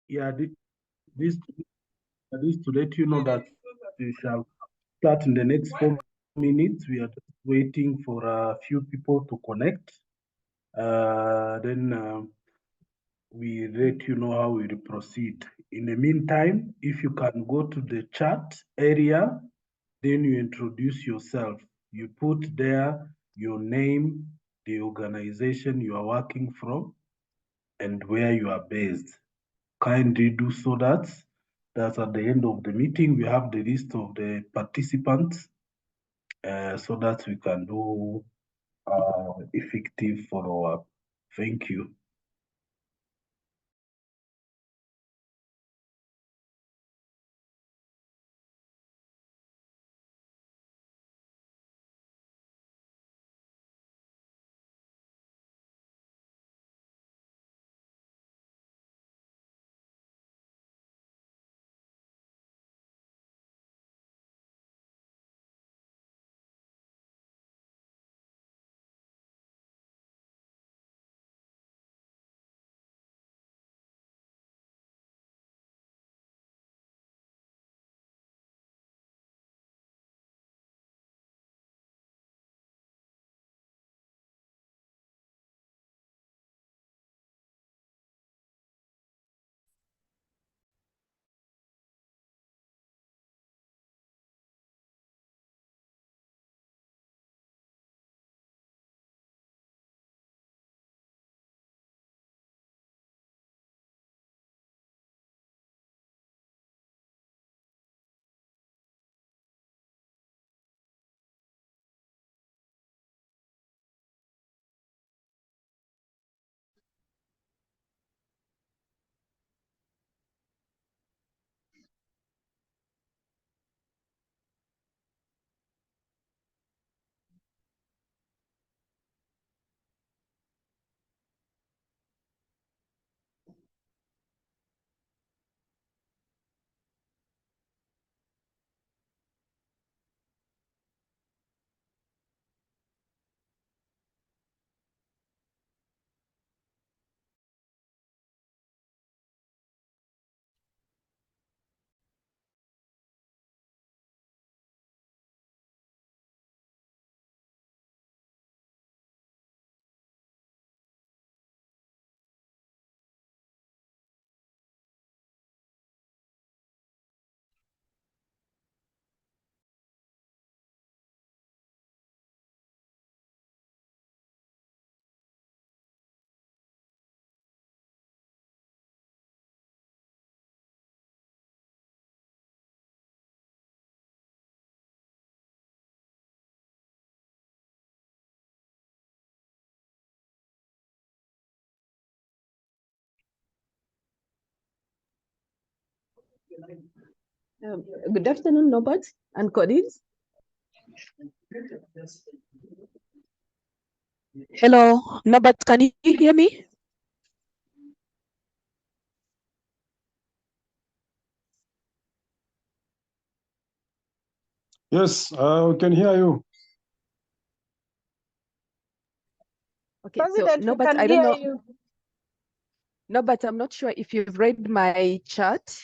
Yeah, this to let you know that we shall start in the next 4 minutes. We are just waiting for a few people to connect. Then we let you know how we will proceed. In the meantime, if you can go to the chat area, then you introduce yourself. You put there your name, the organization you are working from, and where you are based. Kindly do so that at the end of the meeting, we have the list of the participants so that we can do effective follow-up. Thank you. Good afternoon, Norbert and colleagues. Hello, Norbert, can you hear me? Yes, I can hear you. Okay, President, so Norbert, I don't know. You. Norbert, I'm not sure if you've read my chat.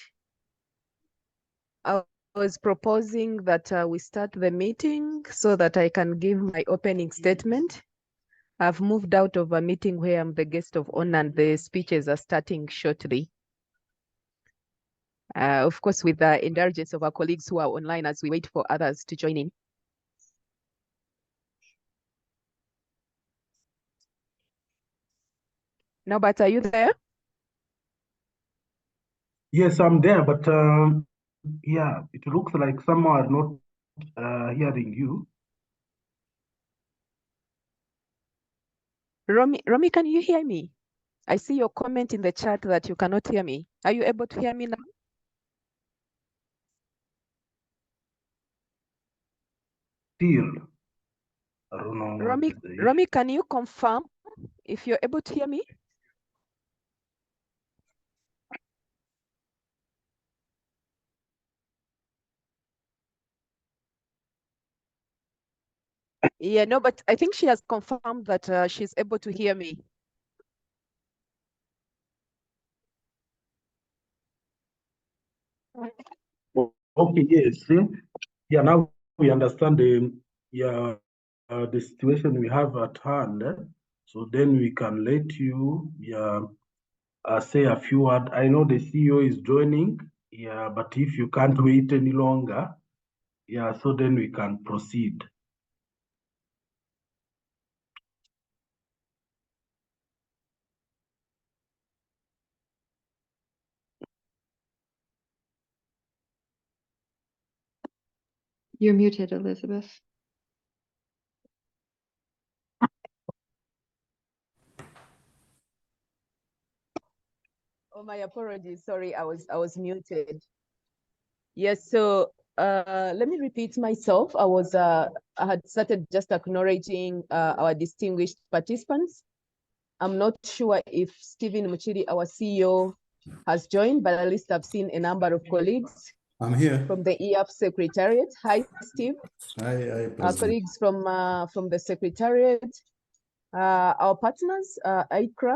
I was proposing that we start the meeting so that I can give my opening statement. I've moved out of a meeting where I'm the guest of honor and the speeches are starting shortly. Of course, with the indulgence of our colleagues who are online as we wait for others to join in. Norbert, are you there? Yes, I'm there, but yeah, it looks like some are not hearing you. Romy, can you hear me? I see your comment in the chat that you cannot hear me. Are you able to hear me now? Still, I don't know. Romy, can you confirm if you're able to hear me? Yeah, no, but I think she has confirmed that she's able to hear me. Okay, yes. Yeah, now we understand the situation we have at hand. So then we can let you say a few words. I know the CEO is joining, yeah, but if you can't wait any longer, yeah, so then we can proceed. You're muted, Elizabeth. Oh, my apologies. Sorry, I was muted. Yes, so let me repeat myself. I had started just acknowledging our distinguished participants. I'm not sure if Stephen Muchiri, our CEO, has joined, but at least I've seen a number of colleagues. I'm here. From the EAFF Secretariat. Hi, Steve. Hi, Our colleagues from the Secretariat, our partners, AICCRA,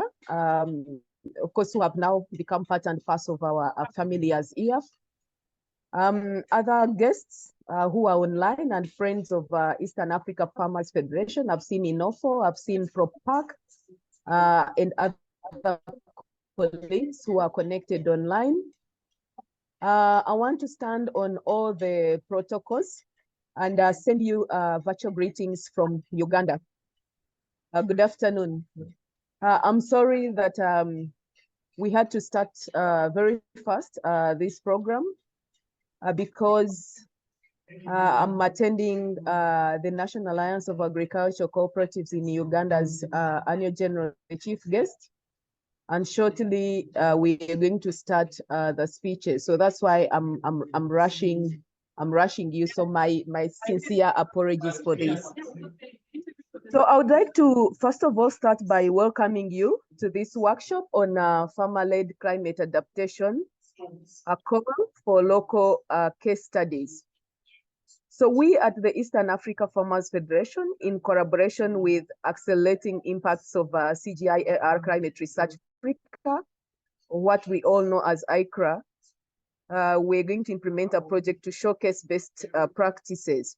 of course, who have now become part and parcel of our family as EAFF. Other guests who are online and friends of Eastern Africa Farmers Federation. I've seen Inofo, I've seen ProPac, and other colleagues who are connected online. I want to stand on all the protocols and send you virtual greetings from Uganda. Good afternoon. I'm sorry that we had to start very fast this program because I'm attending the National Alliance of Agricultural Cooperatives in Uganda's annual general chief guest. And shortly we are going to start the speeches. So that's why I'm rushing. I'm rushing you. So my sincere apologies for this. So I would like to first of all start by welcoming you to this workshop on farmer-led climate adaptation, a call for local case studies. So we at the Eastern Africa Farmers Federation, in collaboration with Accelerating Impacts of CGIAR Climate Research Africa, what we all know as AICCRA, we're going to implement a project to showcase best practices.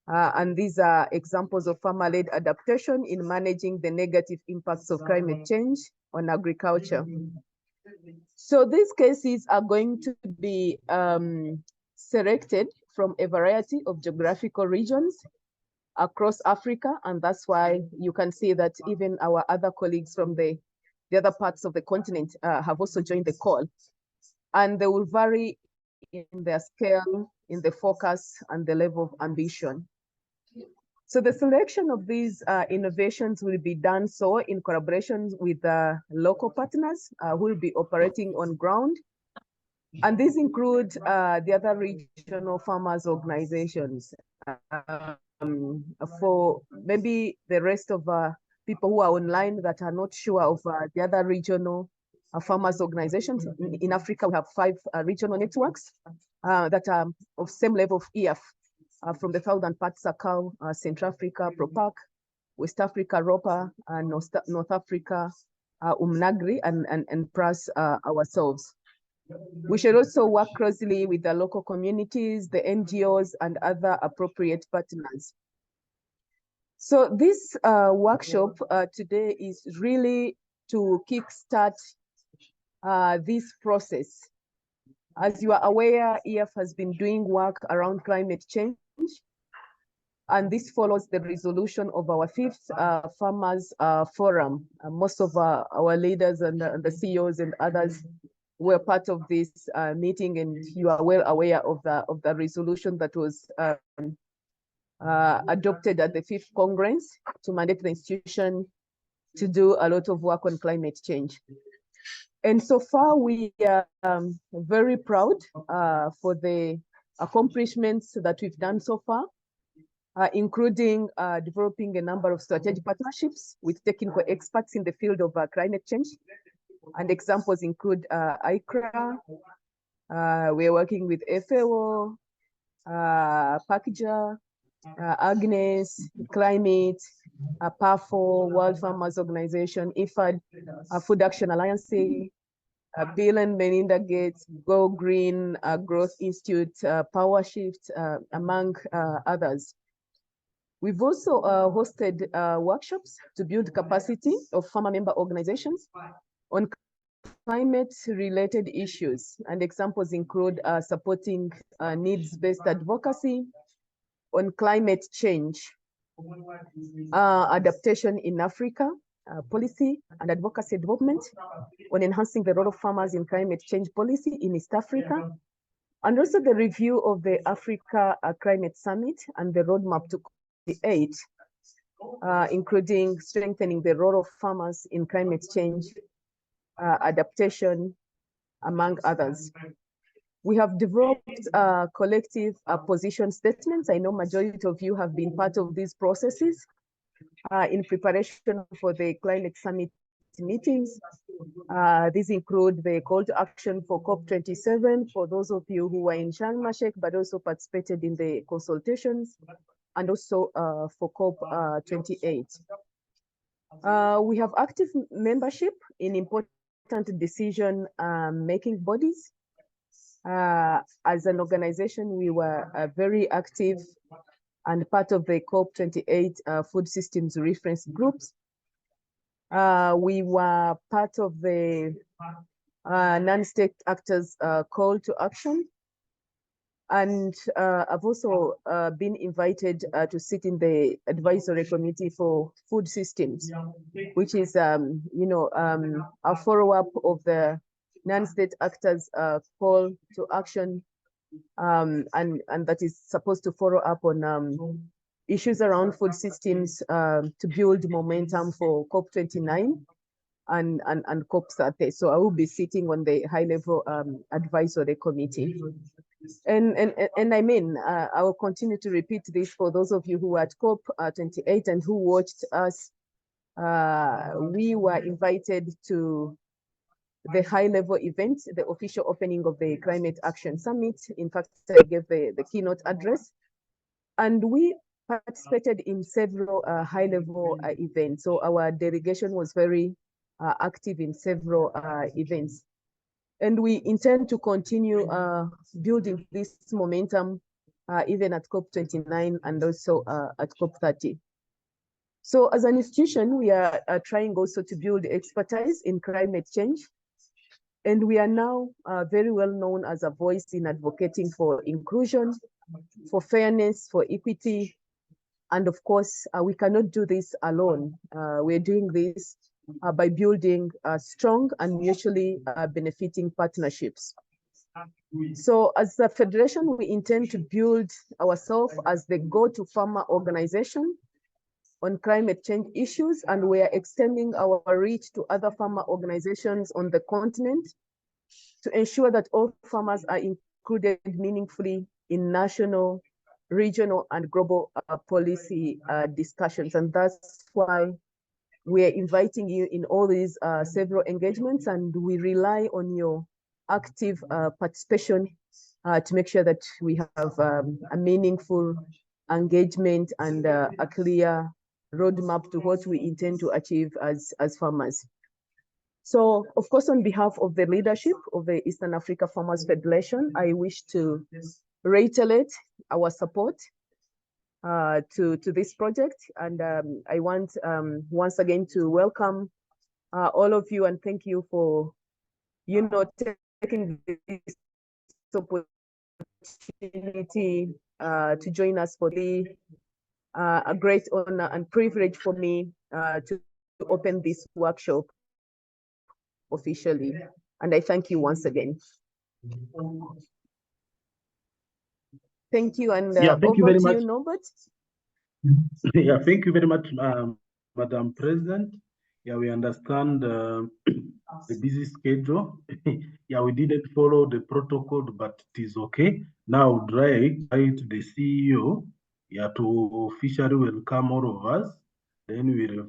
And these are examples of farmer-led adaptation in managing the negative impacts of climate change on agriculture. So these cases are going to be selected from a variety of geographical regions across Africa. And that's why you can see that even our other colleagues from the other parts of the continent have also joined the call. And they will vary in their scale, in the focus, and the level of ambition. So the selection of these innovations will be done so in collaboration with local partners who will be operating on ground. And these include the other regional farmers organizations. For maybe the rest of people who are online that are not sure of the other regional farmers organizations. In Africa, we have 5 regional networks that are of same level of EAFF. From the southern parts, Sakau, Central Africa, ProPac, West Africa, ROPA, and North Africa, UMNAGRI, and plus ourselves. We should also work closely with the local communities, the NGOs, and other appropriate partners. So this workshop today is really to kickstart this process. As you are aware, EAFF has been doing work around climate change, and this follows the resolution of our 5th Farmers Forum. Most of our leaders and the CEOs and others were part of this meeting, and you are well aware of the resolution that was adopted at the 5th Congress to mandate the institution to do a lot of work on climate change. And so far, we are very proud for the accomplishments that we've done so far, including developing a number of strategic partnerships with technical experts in the field of climate change. And examples include AICCRA, we're working with FAO, PACJA, Agnes, Climate, PAFO, World Farmers Organization, IFAD, Food Action Alliance, Bill and Melinda Gates, Go Green, Growth Institute, Power Shift, among others. We've also hosted workshops to build capacity of farmer member organizations on climate-related issues, and examples include supporting needs-based advocacy on climate change, adaptation in Africa, policy and advocacy development on enhancing the role of farmers in climate change policy in East Africa, and also the review of the Africa Climate Summit and the roadmap to COP28, including strengthening the role of farmers in climate change, adaptation, among others. We have developed collective position statements. I know majority of you have been part of these processes in preparation for the climate summit meetings. These include the call to action for COP27 for those of you who were in Sharm el-Sheikh but also participated in the consultations, and also for COP28. We have active membership in important decision making bodies. As an organization, we were very active and part of the COP28 food systems reference groups. We were part of the non-state actors call to action. And I've also been invited to sit in the advisory committee for food systems, which is, a follow-up of the non-state actors call to action, and that is supposed to follow up on issues around food systems to build momentum for COP29 and COP30. So I will be sitting on the high-level advisory committee. And I mean, I will continue to repeat this for those of you who were at COP28 and who watched us. We were invited to the high-level event, the official opening of the Climate Action Summit. In fact, I gave the keynote address. And we participated in several high-level events. So our delegation was very active in several events. And we intend to continue building this momentum even at COP29 and also at COP30. So as an institution, we are trying also to build expertise in climate change. And we are now very well known as a voice in advocating for inclusion, for fairness, for equity. And of course, we cannot do this alone. We're doing this by building strong and mutually benefiting partnerships. So as a federation, we intend to build ourselves as the go-to farmer organization on climate change issues, and we are extending our reach to other farmer organizations on the continent to ensure that all farmers are included meaningfully in national, regional, and global policy discussions. And that's why we are inviting you in all these several engagements, and we rely on your active participation to make sure that we have a meaningful engagement and a clear roadmap to what we intend to achieve as farmers. So, of course, on behalf of the leadership of the Eastern Africa Farmers Federation, I wish to reiterate our support to this project. And I want once again to welcome all of you and thank you for, taking this opportunity to join us for a great honor and privilege for me to open this workshop officially. And I thank you once again. Thank you, and thank you over very to much. you, Norbert. Yeah, thank you very much, Madam President. Yeah, we understand the busy schedule. Yeah, we didn't follow the protocol, but it is okay. Now, invite the CEO, yeah, to officially welcome all of us. Then we'll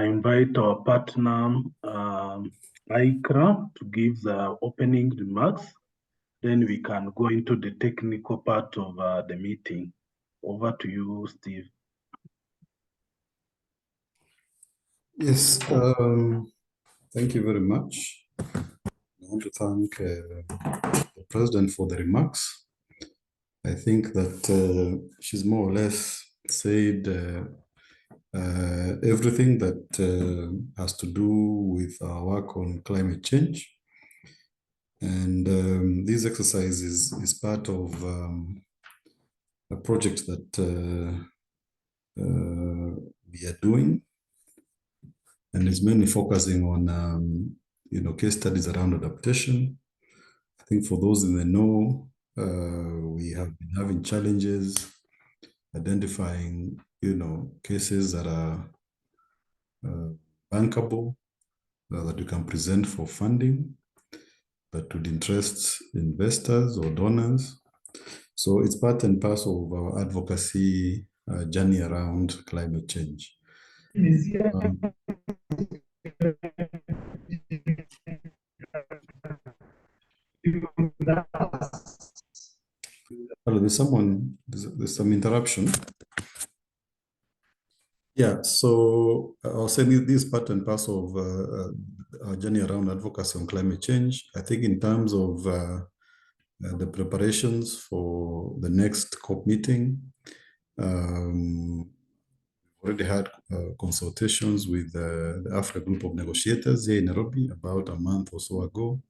invite our partner, AICCRA, to give the opening remarks. Then we can go into the technical part of the meeting. Over to you, Steve. Yes, Thank you very much. I want to thank the President for the remarks. I think that she's more or less said everything that has to do with our work on climate change. And this exercise is part of a project that we are doing, and is mainly focusing on case studies around adaptation. I think for those in the know, we have been having challenges identifying cases that are bankable, that you can present for funding, that would interest investors or donors. So it's part and parcel of our advocacy journey around climate change. Hello, there's some interruption. Yeah, so I'll say this part and parcel of our journey around advocacy on climate change. I think in terms of the preparations for the next COP meeting, already had consultations with the AFRA group of negotiators here in Nairobi about a month or so ago.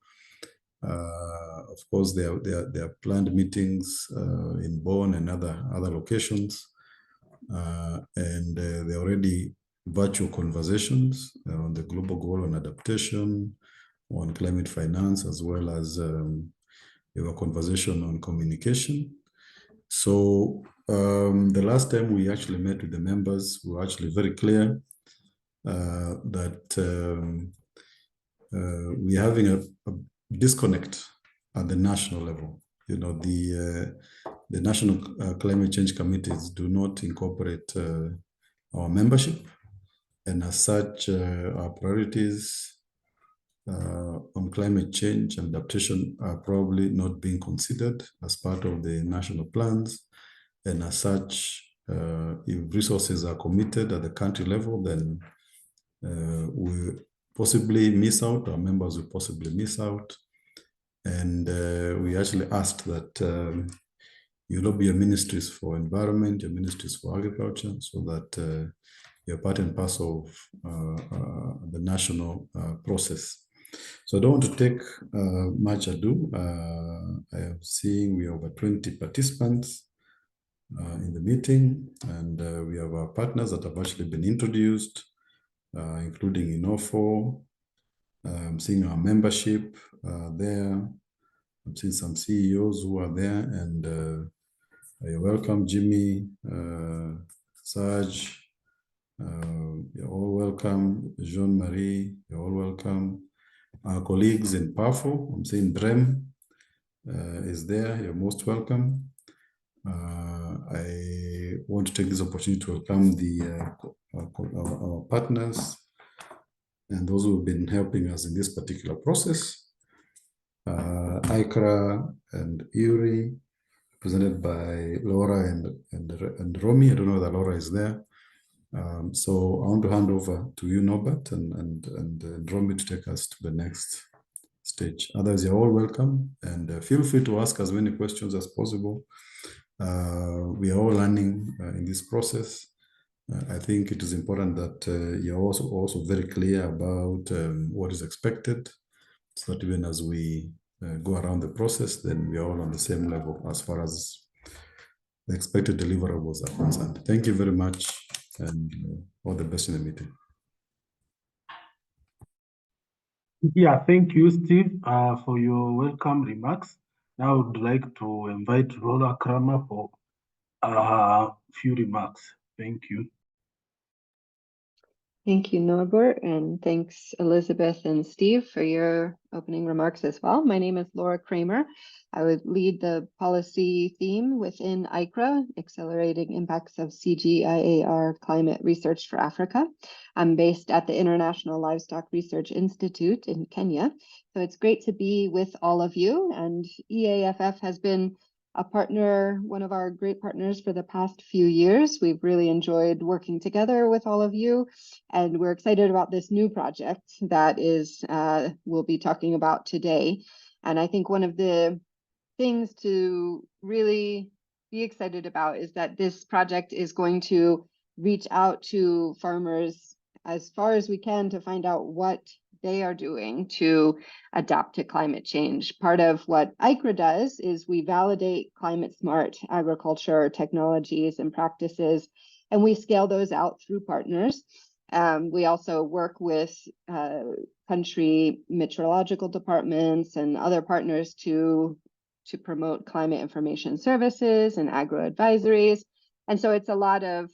Of course, there are planned meetings in Bonn and other locations, and there are already virtual conversations on the global goal on adaptation, on climate finance, as well as a conversation on communication. So the last time we actually met with the members, we were actually very clear that we're having a disconnect at the national level. The national climate change committees do not incorporate our membership, and as such, our priorities on climate change and adaptation are probably not being considered as part of the national plans. And as such, if resources are committed at the country level, then we possibly miss out, our members will possibly miss out. And we actually asked that you lobby your ministries for environment, your ministries for agriculture, so that you're part and parcel of the national process. So I don't want to take much ado. I am seeing we have over 20 participants in the meeting, and we have our partners that have actually been introduced, including INOFO. I'm seeing our membership there. I'm seeing some CEOs who are there, and you're welcome, Jimmy, Saj, you're all welcome, Jean-Marie, you're all welcome. Our colleagues in PAFO, I'm seeing Brem is there, you're most welcome. I want to take this opportunity to welcome our partners and those who have been helping us in this particular process. AICCRA and EURI, presented by Laura and Romy. I don't know that Laura is there. So I want to hand over to you, Norbert, and Romy to take us to the next stage. Others, you're all welcome, and feel free to ask as many questions as possible. We are all learning in this process. I think it is important that you're also very clear about what is expected, so that even as we go around the process, then we are all on the same level as far as the expected deliverables are concerned. Thank you very much, and all the best in the meeting. Yeah, thank you, Steve, for your welcome remarks. Now I would like to invite Laura Kramer for a few remarks. Thank you. Thank you, Norbert, and thanks, Elizabeth and Steve, for your opening remarks as well. My name is Laura Kramer. I would lead the policy theme within AICCRA, Accelerating Impacts of CGIAR Climate Research for Africa. I'm based at the International Livestock Research Institute in Kenya. So it's great to be with all of you, and EAFF has been a partner, one of our great partners for the past few years. We've really enjoyed working together with all of you, and we're excited about this new project that is we'll be talking about today. And I think one of the things to really be excited about is that this project is going to reach out to farmers as far as we can to find out what they are doing to adapt to climate change. Part of what AICCRA does is we validate climate smart agriculture technologies and practices, and we scale those out through partners. We also work with country meteorological departments and other partners to promote climate information services and agro advisories. And so it's a lot of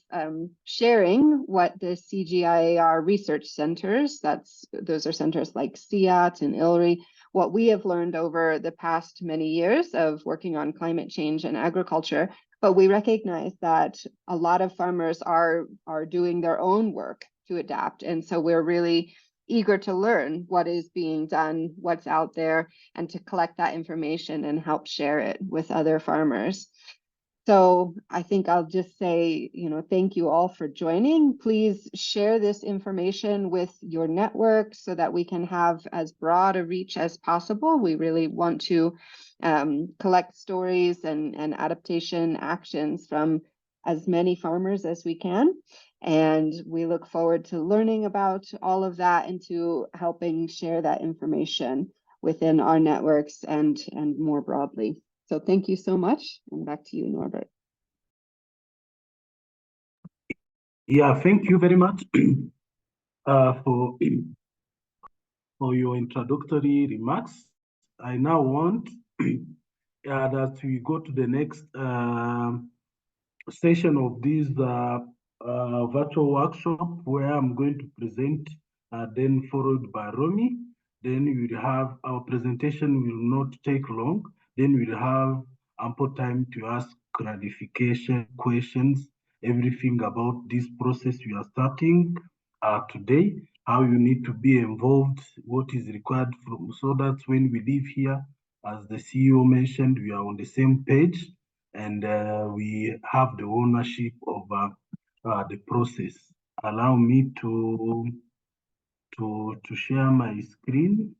sharing what the CGIAR research centers, those are centers like CIAT and ILRI, what we have learned over the past many years of working on climate change and agriculture. But we recognize that a lot of farmers are doing their own work to adapt. And so we're really eager to learn what is being done, what's out there, and to collect that information and help share it with other farmers. So I think I'll just say, thank you all for joining. Please share this information with your network so that we can have as broad a reach as possible. We really want to collect stories and adaptation actions from as many farmers as we can. And we look forward to learning about all of that and to helping share that information within our networks and more broadly. So thank you so much, and back to you, Norbert. Yeah, thank you very much for your introductory remarks. I now want that we go to the next session of this virtual workshop, where I'm going to present, then followed by Romy. Then we will have our presentation will not take long. Then we'll have ample time to ask clarification questions, everything about this process we are starting today, how you need to be involved, what is required from, so that when we leave here, as the CEO mentioned, we are on the same page and we have the ownership of the process. Allow me to share my screen.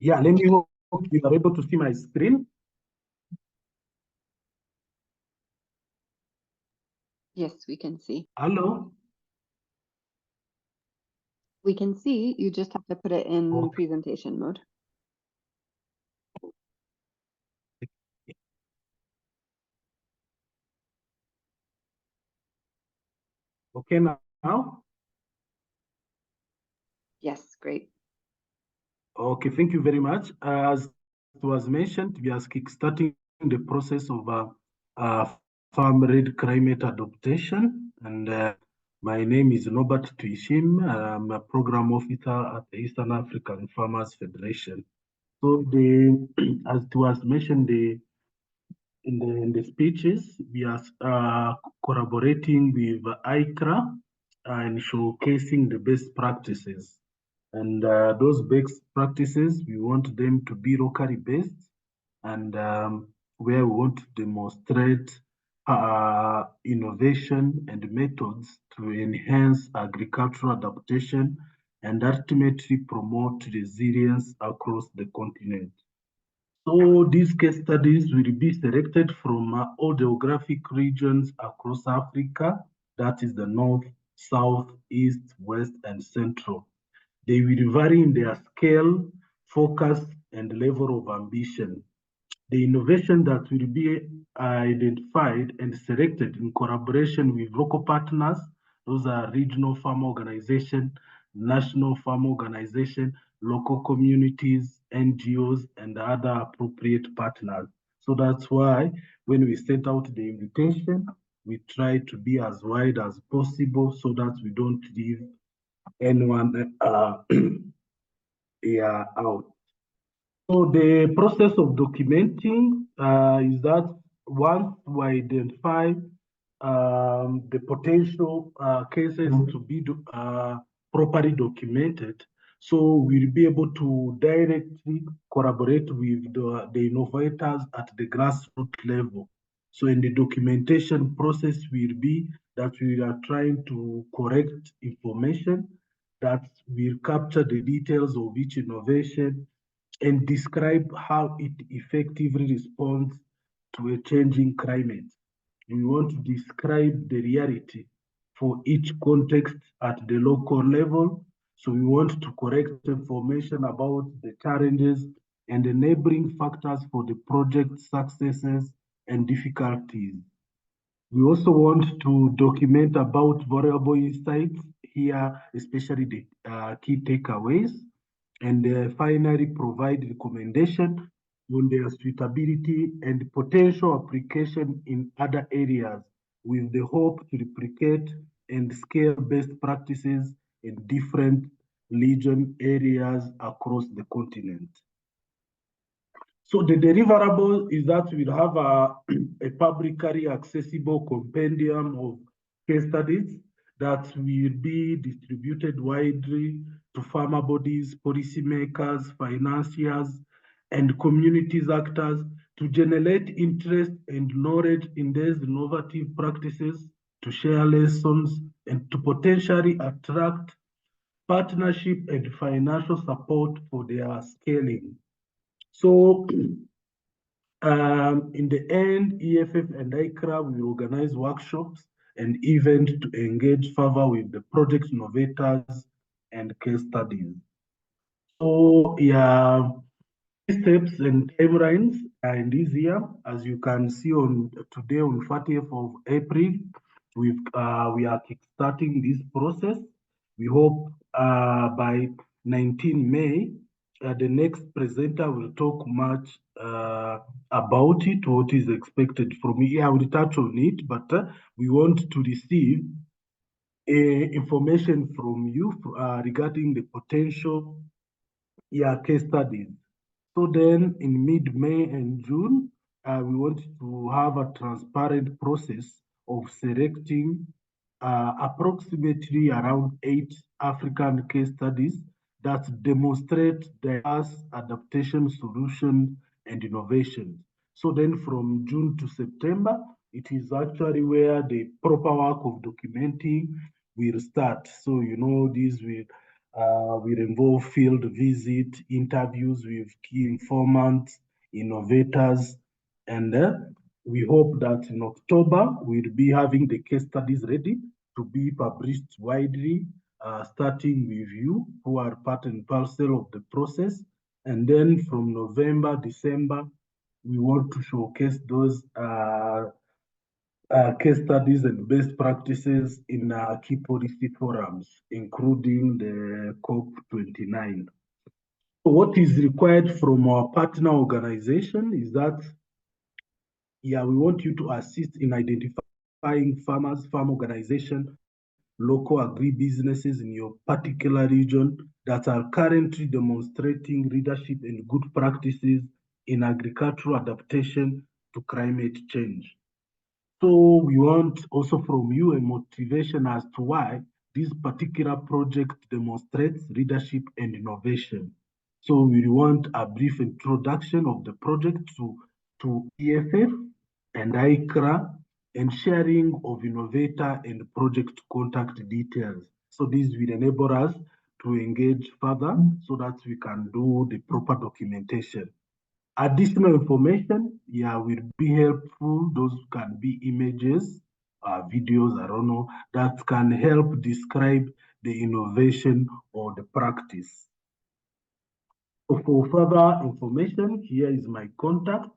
Yeah, let me hope you are able to see my screen. Yes, we can see. Hello? We can see, you just have to put it in Okay. presentation mode. Okay, now? Yes, great. Okay, thank you very much. As it was mentioned, we are kickstarting the process of farm-ready climate adaptation. And my name is Norbert Tuishim. I'm a program officer at the Eastern African Farmers Federation. So as it was mentioned, in the speeches, we are collaborating with AICCRA and showcasing the best practices. And those best practices, we want them to be locally based, and where we want to demonstrate innovation and methods to enhance agricultural adaptation and ultimately promote resilience across the continent. So these case studies will be selected from all geographic regions across Africa, that is the North, South, East, West, and Central. They will vary in their scale, focus, and level of ambition. The innovation that will be identified and selected in collaboration with local partners, those are regional farm organizations, national farm organization, local communities, NGOs, and other appropriate partners. So that's why when we sent out the invitation, we try to be as wide as possible so that we don't leave anyone out. So the process of documenting is that once we identify the potential cases to be properly documented, so we'll be able to directly collaborate with the innovators at the grassroots level. So in the documentation process will be that we are trying to correct information that will capture the details of each innovation and describe how it effectively responds to a changing climate. We want to describe the reality for each context at the local level. So we want to correct information about the challenges and enabling factors for the project successes and difficulties. We also want to document about valuable insights here, especially the key takeaways, and finally provide recommendation on their suitability and potential application in other areas with the hope to replicate and scale best practices in different region areas across the continent. So the deliverable is that we'll have a publicly accessible compendium of case studies that will be distributed widely to farmer bodies, policymakers, financiers, and communities actors to generate interest and knowledge in these innovative practices, to share lessons, and to potentially attract partnership and financial support for their scaling. So in the end, EAFF and AICCRA will organize workshops and events to engage further with the project innovators and case studies. So yeah, steps and timelines in this year, as you can see on today on 30th of April, we are kickstarting this process. We hope by 19 May, the next presenter will talk much about it, what is expected from me. I will touch on it, but we want to receive information from you regarding the potential case studies. So then in mid-May and June, we want to have a transparent process of selecting approximately around 8 African case studies that demonstrate diverse adaptation solutions and innovations. So then from June to September, it is actually where the proper work of documenting will start. So, you know, this will involve field visit, interviews with key informants, innovators, and we hope that in October we'll be having the case studies ready to be published widely, starting with you who are part and parcel of the process. And then from November, December, we want to showcase those case studies and best practices in key policy forums, including the COP29. So what is required from our partner organization is that, we want you to assist in identifying farmers, farm organization, local agri-businesses in your particular region that are currently demonstrating leadership and good practices in agricultural adaptation to climate change. So we want also from you a motivation as to why this particular project demonstrates leadership and innovation. So we want a brief introduction of the project to EAFF and AICCRA and sharing of innovator and project contact details. So this will enable us to engage further so that we can do the proper documentation. Additional information, will be helpful. Those can be images, videos, I don't know, that can help describe the innovation or the practice. So for further information, here is my contact.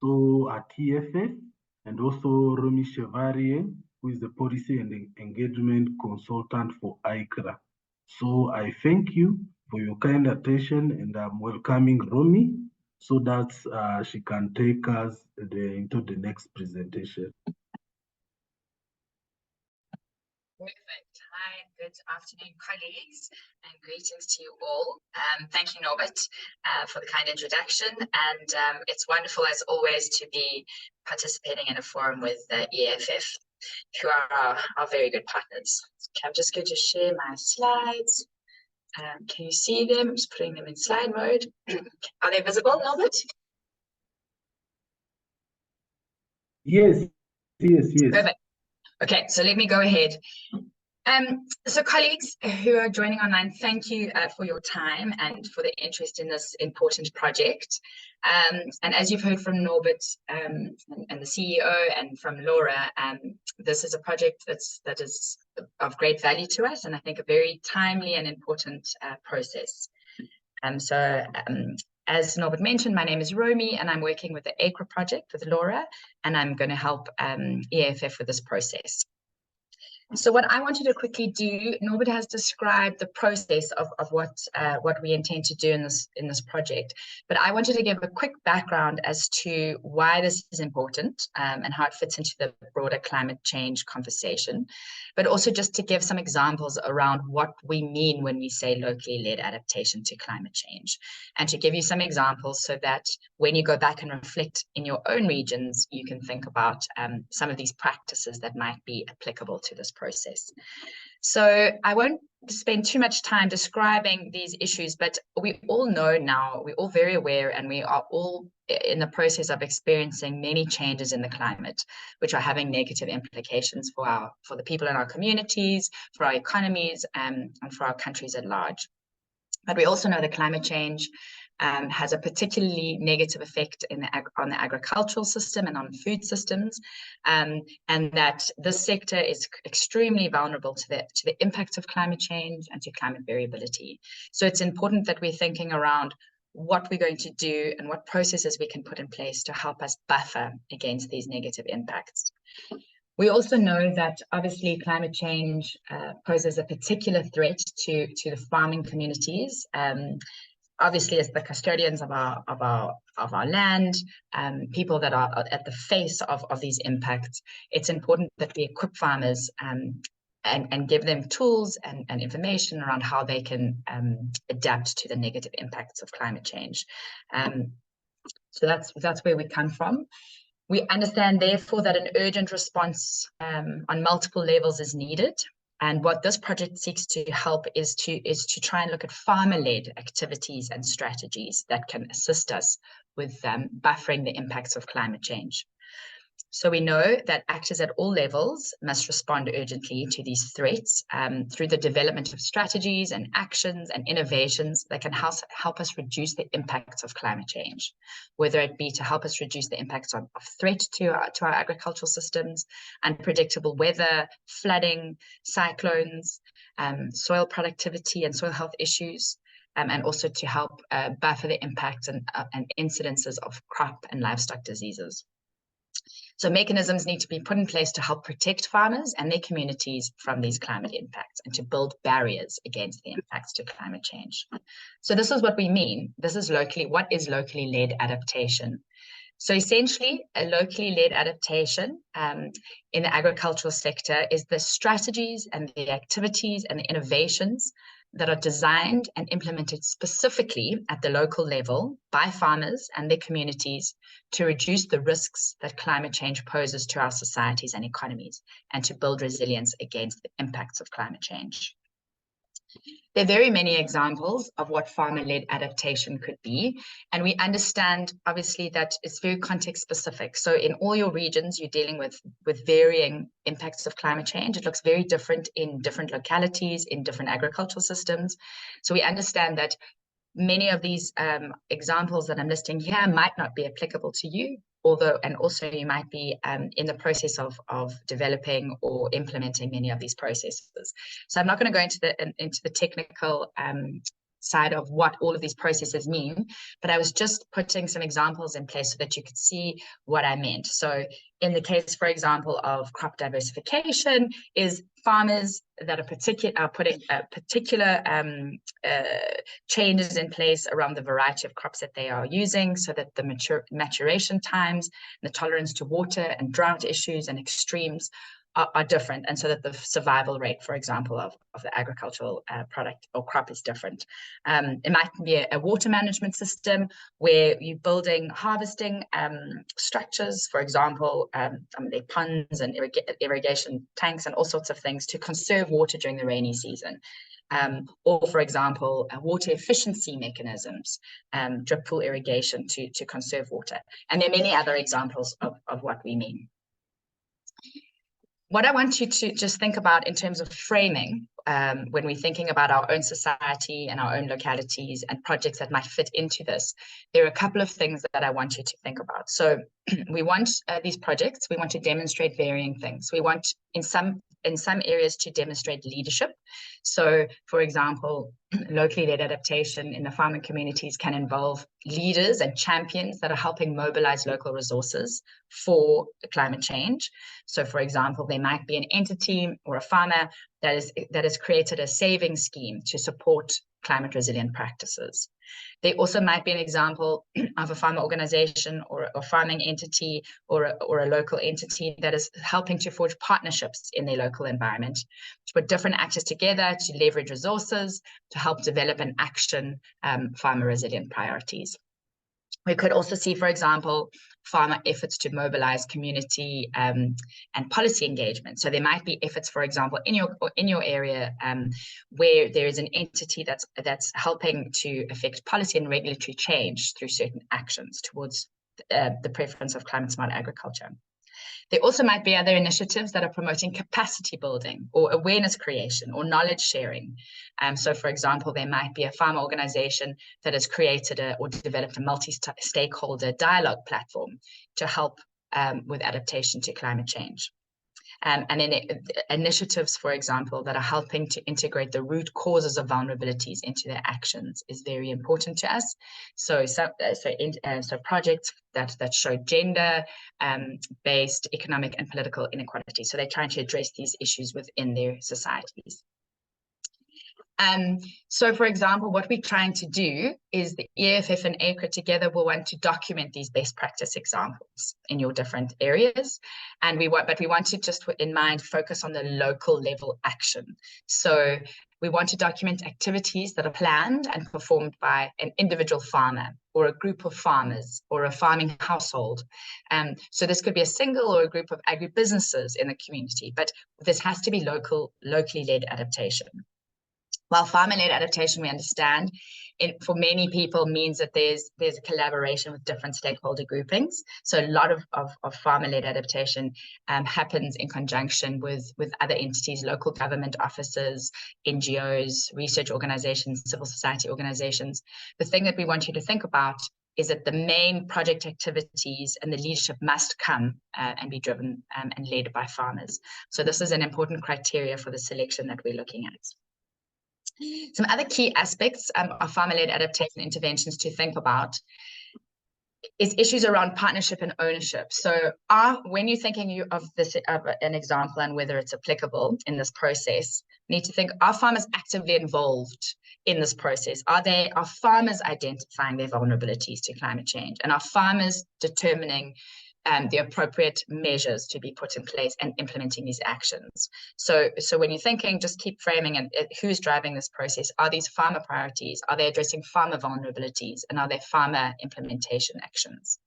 So at EAFF, and also Romy Chevalier, who is the policy and engagement consultant for AICCRA. So I thank you for your kind attention, and I'm welcoming Romy so that she can take us into the next presentation. Perfect. Hi, good afternoon, colleagues, and greetings to you all. Thank you, Norbert, for the kind introduction. And it's wonderful, as always, to be participating in a forum with EAFF, who are our very good partners. Okay, I'm just going to share my slides. Can you see them? I'm just putting them in slide mode. Are they visible, Norbert? Yes, yes, yes. Perfect. Okay, so let me go ahead. So colleagues who are joining online, thank you for your time and for the interest in this important project. And as you've heard from Norbert and the CEO and from Laura, this is a project that is of great value to us, and I think a very timely and important process. As Norbert mentioned, my name is Romy, and I'm working with the AICCRA project with Laura, and I'm going to help EAFF with this process. So what I wanted to quickly do, Norbert has described the process of what we intend to do in this project, but I wanted to give a quick background as to why this is important and how it fits into the broader climate change conversation, but also just to give some examples around what we mean when we say locally led adaptation to climate change, and to give you some examples so that when you go back and reflect in your own regions, you can think about some of these practices that might be applicable to this process. So I won't spend too much time describing these issues, but we all know now, we're all very aware, and we are all in the process of experiencing many changes in the climate, which are having negative implications for the people in our communities, for our economies, and for our countries at large. But we also know that climate change has a particularly negative effect on the agricultural system and on food systems, and that this sector is extremely vulnerable to the impacts of climate change and to climate variability. So it's important that we're thinking around what we're going to do and what processes we can put in place to help us buffer against these negative impacts. We also know that obviously climate change poses a particular threat to the farming communities. Obviously, as the custodians of our land, people that are at the face of these impacts, it's important that we equip farmers and give them tools and information around how they can adapt to the negative impacts of climate change. So that's where we come from. We understand, therefore, that an urgent response on multiple levels is needed. And what this project seeks to help is to try and look at farmer-led activities and strategies that can assist us with buffering the impacts of climate change. So we know that actors at all levels must respond urgently to these threats through the development of strategies and actions and innovations that can help us reduce the impacts of climate change, whether it be to help us reduce the impacts of threat to our agricultural systems, unpredictable weather, flooding, cyclones, soil productivity and soil health issues, and also to help buffer the impacts and incidences of crop and livestock diseases. So mechanisms need to be put in place to help protect farmers and their communities from these climate impacts and to build barriers against the impacts to climate change. So this is what we mean. This is what is locally led adaptation? So essentially, a locally led adaptation in the agricultural sector is the strategies and the activities and the innovations that are designed and implemented specifically at the local level by farmers and their communities to reduce the risks that climate change poses to our societies and economies, and to build resilience against the impacts of climate change. There are very many examples of what farmer-led adaptation could be, and we understand obviously that it's very context specific. So in all your regions, you're dealing with varying impacts of climate change. It looks very different in different localities, in different agricultural systems. So we understand that many of these examples that I'm listing here might not be applicable to you, and also you might be in the process of developing or implementing many of these processes. So I'm not going to go into the technical side of what all of these processes mean, but I was just putting some examples in place so that you could see what I meant. So in the case, for example, of crop diversification, is farmers that are putting particular changes in place around the variety of crops that they are using, so that the maturation times, the tolerance to water and drought issues and extremes are different, and so that the survival rate, for example, of the agricultural product or crop is different. It might be a water management system where you're building harvesting structures, for example, the ponds and irrigation tanks and all sorts of things to conserve water during the rainy season. Or, for example, water efficiency mechanisms, drip pool irrigation to conserve water. And there are many other examples of what we mean. What I want you to just think about in terms of framing, when we're thinking about our own society and our own localities and projects that might fit into this, there are a couple of things that I want you to think about. So we want these projects, we want to demonstrate varying things. We want in some areas to demonstrate leadership. So, for example, locally led adaptation in the farming communities can involve leaders and champions that are helping mobilize local resources for climate change. So, for example, there might be an entity or a farmer that has created a savings scheme to support climate resilient practices. There also might be an example of a farmer organization or a farming entity or a local entity that is helping to forge partnerships in their local environment, to put different actors together, to leverage resources, to help develop and action farmer resilient priorities. We could also see, for example, farmer efforts to mobilize community and policy engagement. So there might be efforts, for example, in your area where there is an entity that's helping to affect policy and regulatory change through certain actions towards the preference of climate smart agriculture. There also might be other initiatives that are promoting capacity building or awareness creation or knowledge sharing. So, for example, there might be a farmer organization that has created or developed a multi-stakeholder dialogue platform to help with adaptation to climate change. And then initiatives, for example, that are helping to integrate the root causes of vulnerabilities into their actions is very important to us. So projects that show gender-based economic and political inequality. So they're trying to address these issues within their societies. So, for example, what we're trying to do is the EAFF and AICCRA together will want to document these best practice examples in your different areas. And we want to just in mind focus on the local level action. So we want to document activities that are planned and performed by an individual farmer or a group of farmers or a farming household. So this could be a single or a group of agri-businesses in the community, but this has to be locally led adaptation. While farmer-led adaptation, we understand, for many people means that there's a collaboration with different stakeholder groupings. So a lot of farmer-led adaptation happens in conjunction with other entities, local government offices, NGOs, research organizations, civil society organizations. The thing that we want you to think about is that the main project activities and the leadership must come and be driven and led by farmers. So this is an important criteria for the selection that we're looking at. Some other key aspects of farmer-led adaptation interventions to think about is issues around partnership and ownership. So when you're thinking of an example and whether it's applicable in this process, you need to think, are farmers actively involved in this process? Are farmers identifying their vulnerabilities to climate change? And are farmers determining the appropriate measures to be put in place and implementing these actions? So when you're thinking, just keep framing and who's driving this process. Are these farmer priorities? Are they addressing farmer vulnerabilities? And are there farmer implementation actions?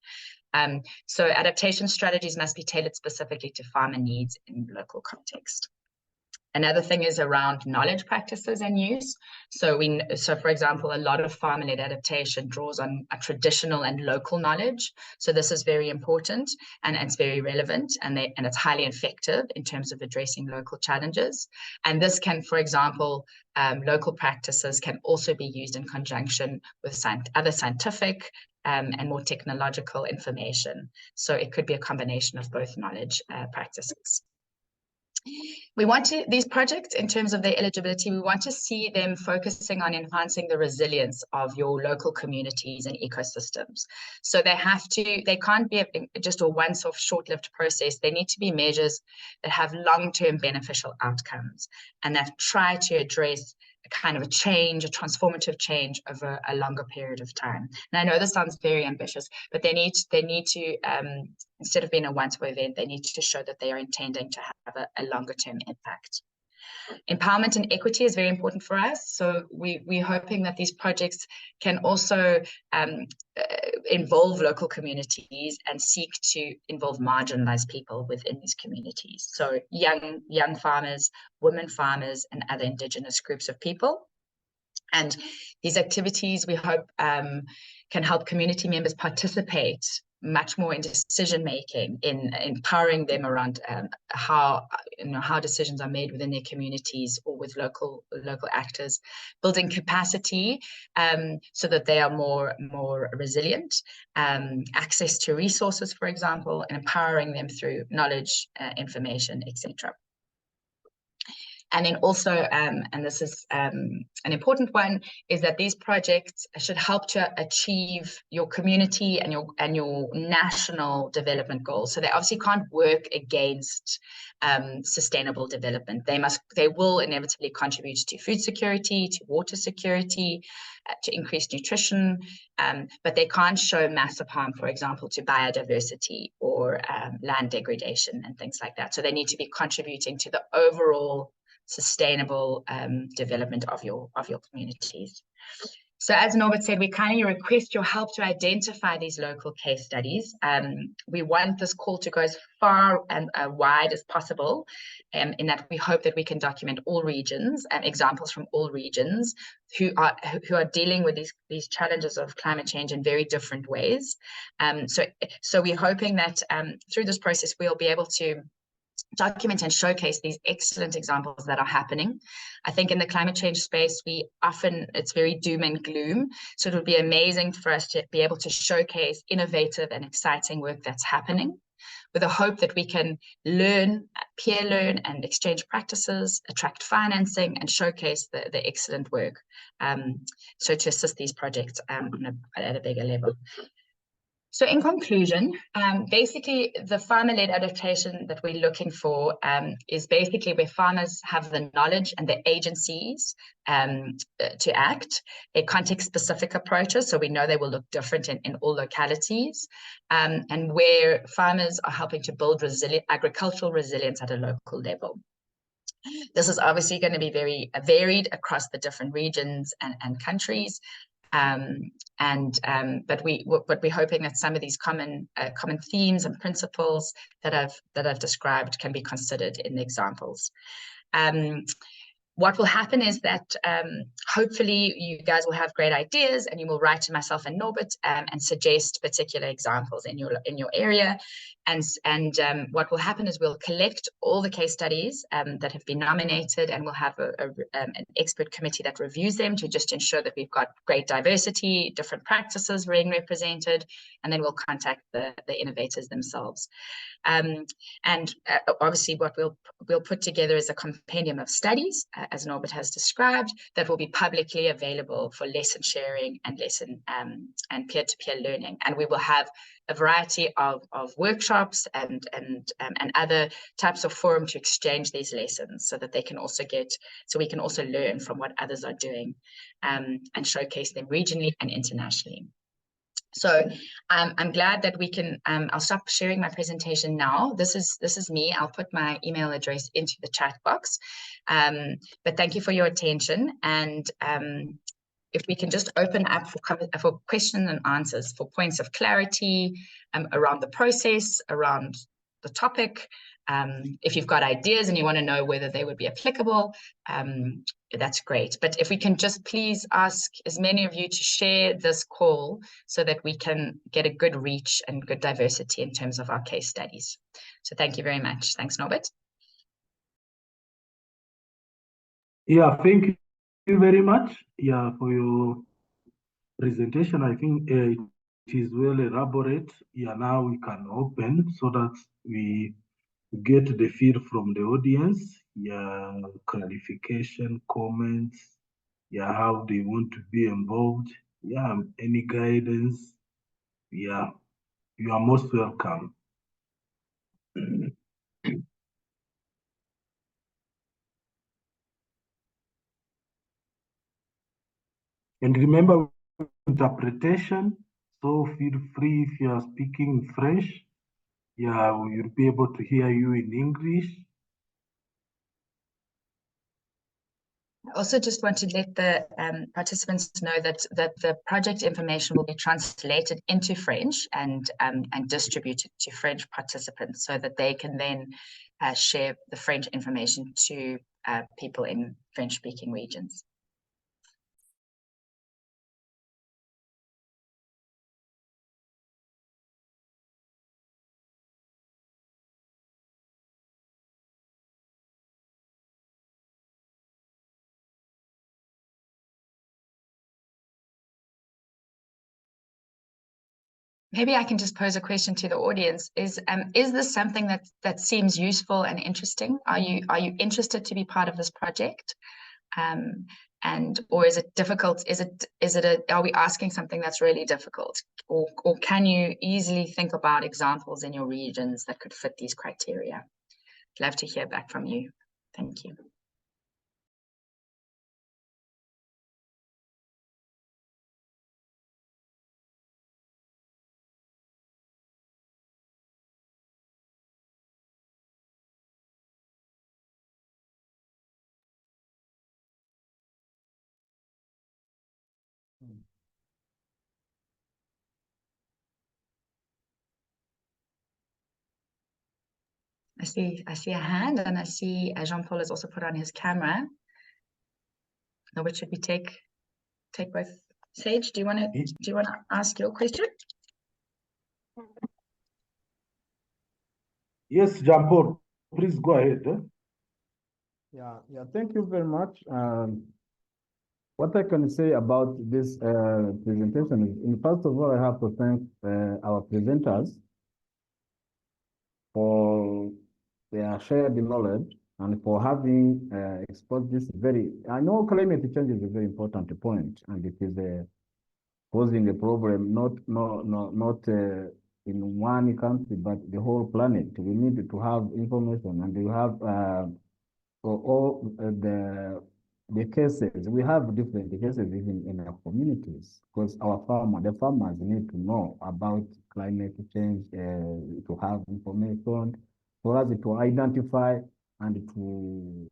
So adaptation strategies must be tailored specifically to farmer needs in local context. Another thing is around knowledge practices and use. So for example, a lot of farmer-led adaptation draws on a traditional and local knowledge. So this is very important and it's very relevant and it's highly effective in terms of addressing local challenges. And this can, for example, local practices can also be used in conjunction with other scientific and more technological information. So it could be a combination of both knowledge practices. We want to, these projects, in terms of their eligibility, we want to see them focusing on enhancing the resilience of your local communities and ecosystems. So they can't be just a once-off short-lived process. They need to be measures that have long-term beneficial outcomes and that try to address a kind of a change, a transformative change over a longer period of time. And I know this sounds very ambitious, but they need to, instead of being a once-off event, they need to show that they are intending to have a longer-term impact. Empowerment and equity is very important for us. So we're hoping that these projects can also involve local communities and seek to involve marginalized people within these communities. So young farmers, women farmers, and other indigenous groups of people. And these activities, we hope, can help community members participate much more in decision-making, in empowering them around how decisions are made within their communities or with local actors, building capacity so that they are more resilient, access to resources, for example, and empowering them through knowledge, information, etc. And then also, and this is an important one, is that these projects should help to achieve your community and your national development goals. So they obviously can't work against sustainable development. They will inevitably contribute to food security, to water security, to increased nutrition, but they can't show massive harm, for example, to biodiversity or land degradation and things like that. So they need to be contributing to the overall sustainable development of your communities. So as Norbert said, we kindly request your help to identify these local case studies. We want this call to go as far and wide as possible, in that we hope that we can document all regions and examples from all regions who are dealing with these challenges of climate change in very different ways. So we're hoping that through this process, we'll be able to document and showcase these excellent examples that are happening. I think in the climate change space, it's very doom and gloom. So it would be amazing for us to be able to showcase innovative and exciting work that's happening, with a hope that we can peer learn and exchange practices, attract financing, and showcase the excellent work. So to assist these projects at a bigger level. So in conclusion, basically the farmer-led adaptation that we're looking for is basically where farmers have the knowledge and the agencies to act, a context-specific approaches, so we know they will look different in all localities, and where farmers are helping to build agricultural resilience at a local level. This is obviously going to be very varied across the different regions and countries. But we're hoping that some of these common themes and principles that I've described can be considered in the examples. What will happen is that hopefully you guys will have great ideas, and you will write to myself and Norbert and suggest particular examples in your area. And what will happen is we'll collect all the case studies that have been nominated, and we'll have an expert committee that reviews them to just ensure that we've got great diversity, different practices being represented, and then we'll contact the innovators themselves. Obviously what we'll put together is a compendium of studies, as Norbert has described, that will be publicly available for lesson sharing and and peer-to-peer learning. And we will have a variety of workshops and other types of forum to exchange these lessons, so that they can also we can also learn from what others are doing, and showcase them regionally and internationally. So I'm glad that we can, I'll stop sharing my presentation now. This is me. I'll put my email address into the chat box. But thank you for your attention. And if we can just open up for questions and answers, for points of clarity around the process, around the topic. If you've got ideas and you want to know whether they would be applicable, that's great. But if we can just please ask as many of you to share this call, so that we can get a good reach and good diversity in terms of our case studies. So thank you very much. Thanks, Norbert. Yeah, thank you very much. Yeah, for your presentation. I think it is well elaborate. Yeah, now we can open so that we get the feel from the audience, yeah, clarification, comments, yeah, how they want to be involved, yeah, any guidance, yeah, you are most welcome. And remember interpretation, so feel free if you are speaking in French, yeah, we'll be able to hear you in English. I also just want to let the participants know that the project information will be translated into French and distributed to French participants so that they can then share the French information to people in French-speaking regions. Maybe I can just pose a question to the audience. Is this something that seems useful and interesting? Are you interested to be part of this project? Or is it difficult? Are we asking something that's really difficult? Or can you easily think about examples in your regions that could fit these criteria? I'd love to hear back from you. Thank you. I see a hand, and I see Jean-Paul has also put on his camera. Now, which should we take both? Sage, do you want to ask your question? Yes, Jean-Paul, please go ahead. Yeah, thank you very much. What I can say about this presentation is, first of all, I have to thank our presenters for their shared knowledge and for having exposed this I know climate change is a very important point, and it is posing a problem, not in one country, but the whole planet. We need to have information, and we have for all the cases. We have different cases even in our communities, because the farmers need to know about climate change, to have information for us to identify and to,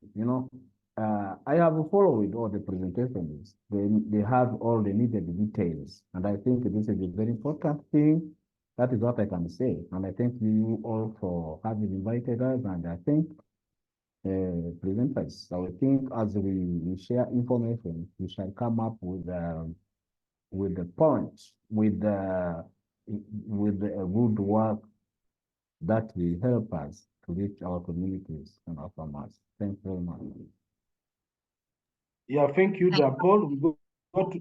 I have followed all the presentations. They have all the needed details, and I think this is a very important thing. That is what I can say, and I thank you all for having invited us, and I think presenters. So I think as we share information, we shall come up with the points, with the good work that will help us to reach our communities and our farmers. Thank you very much. Yeah, thank you, Jean-Paul.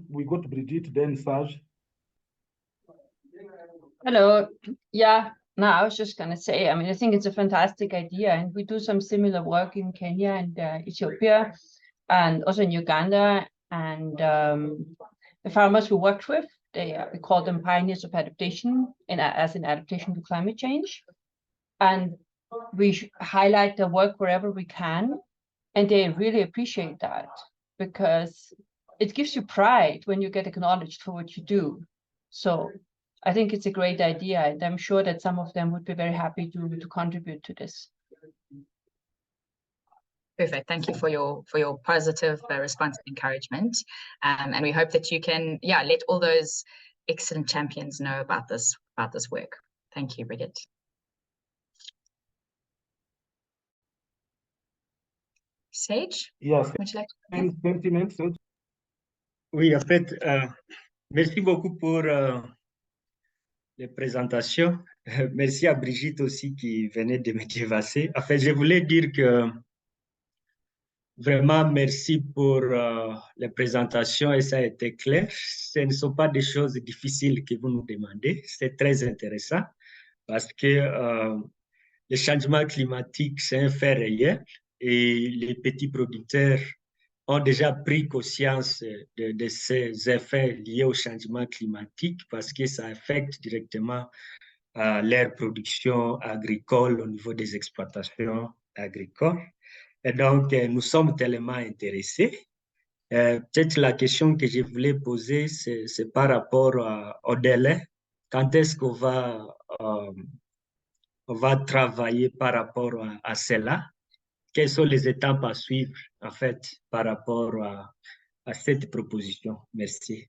We got Brigitte, then Saj. Hello. Yeah, no, I was just going to say, I mean, I think it's a fantastic idea, and we do some similar work in Kenya and Ethiopia, and also in Uganda. And the farmers we worked with, we call them pioneers of adaptation, as an adaptation to climate change. And we highlight their work wherever we can, and they really appreciate that, because it gives you pride when you get acknowledged for what you do. So I think it's a great idea, and I'm sure that some of them would be very happy to contribute to this. Perfect. Thank you for your positive response and encouragement. And we hope that you can, let all those excellent champions know about this work. Thank you, Brigitte. Sage? Yes. Would you like to sentiments? Oui, en fait, merci beaucoup pour les présentations. Merci à Brigitte aussi qui venait de me dévasser. En fait, je voulais dire que vraiment merci pour les présentations, et ça a été clair. Ce ne sont pas des choses difficiles que vous nous demandez. C'est très intéressant parce que le changement climatique, c'est un fait réel et les petits producteurs ont déjà pris conscience de ces effets liés au changement climatique parce que ça affecte directement leur production agricole au niveau des exploitations agricoles. Et donc, nous sommes tellement intéressés. Peut-être la question que je voulais poser, c'est par rapport au délai. Quand est-ce qu'on va travailler par rapport à cela? Quelles sont les étapes à suivre, en fait, par rapport à cette proposition? Merci.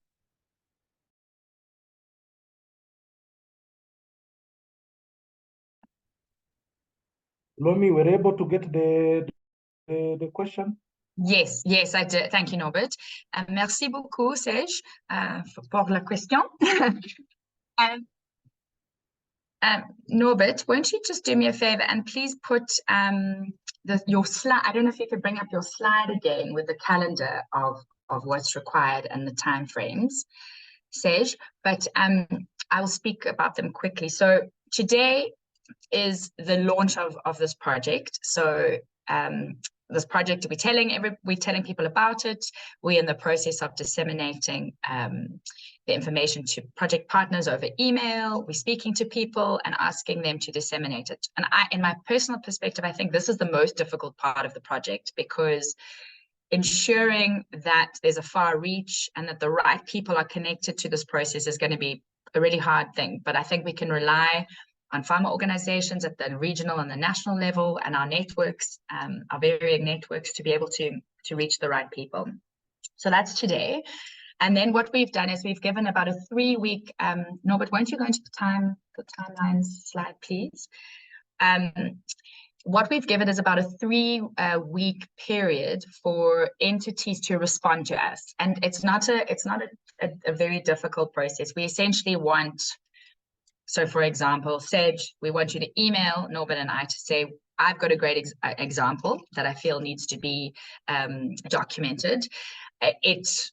Lomi, were you able to get the question? Yes, yes, I did. Thank you, Norbert. Merci beaucoup, Serge, pour la question. Norbert, won't you just do me a favor and please put your slide, I don't know if you could bring up your slide again with the calendar of what's required and the timeframes, Serge, but I will speak about them quickly. So today is the launch of this project. So this project, we're telling people about it. We're in the process of disseminating the information to project partners over email. We're speaking to people and asking them to disseminate it. And in my personal perspective, I think this is the most difficult part of the project, because ensuring that there's a far reach and that the right people are connected to this process is going to be a really hard thing. But I think we can rely on farmer organizations at the regional and the national level, and our networks, our varying networks, to be able to reach the right people. So that's today. And then what we've done is we've given about a 3-week, Norbert, won't you go into the timelines slide, please? What we've given is about a 3-week period for entities to respond to us. And it's not a very difficult process. We essentially want, so for example, Sedge, we want you to email Norbert and I to say, I've got a great example that I feel needs to be documented. It's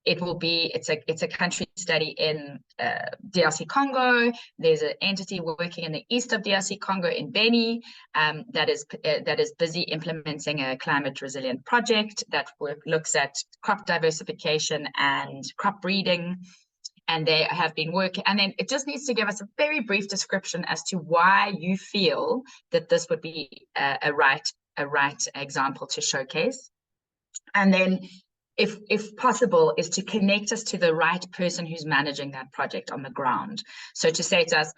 a country study in DRC Congo. There's an entity working in the east of DRC Congo in Beni that is busy implementing a climate resilient project that looks at crop diversification and crop breeding. And they have been working, and then it just needs to give us a very brief description as to why you feel that this would be a right example to showcase. And then, if possible, is to connect us to the right person who's managing that project on the ground. So to say to us,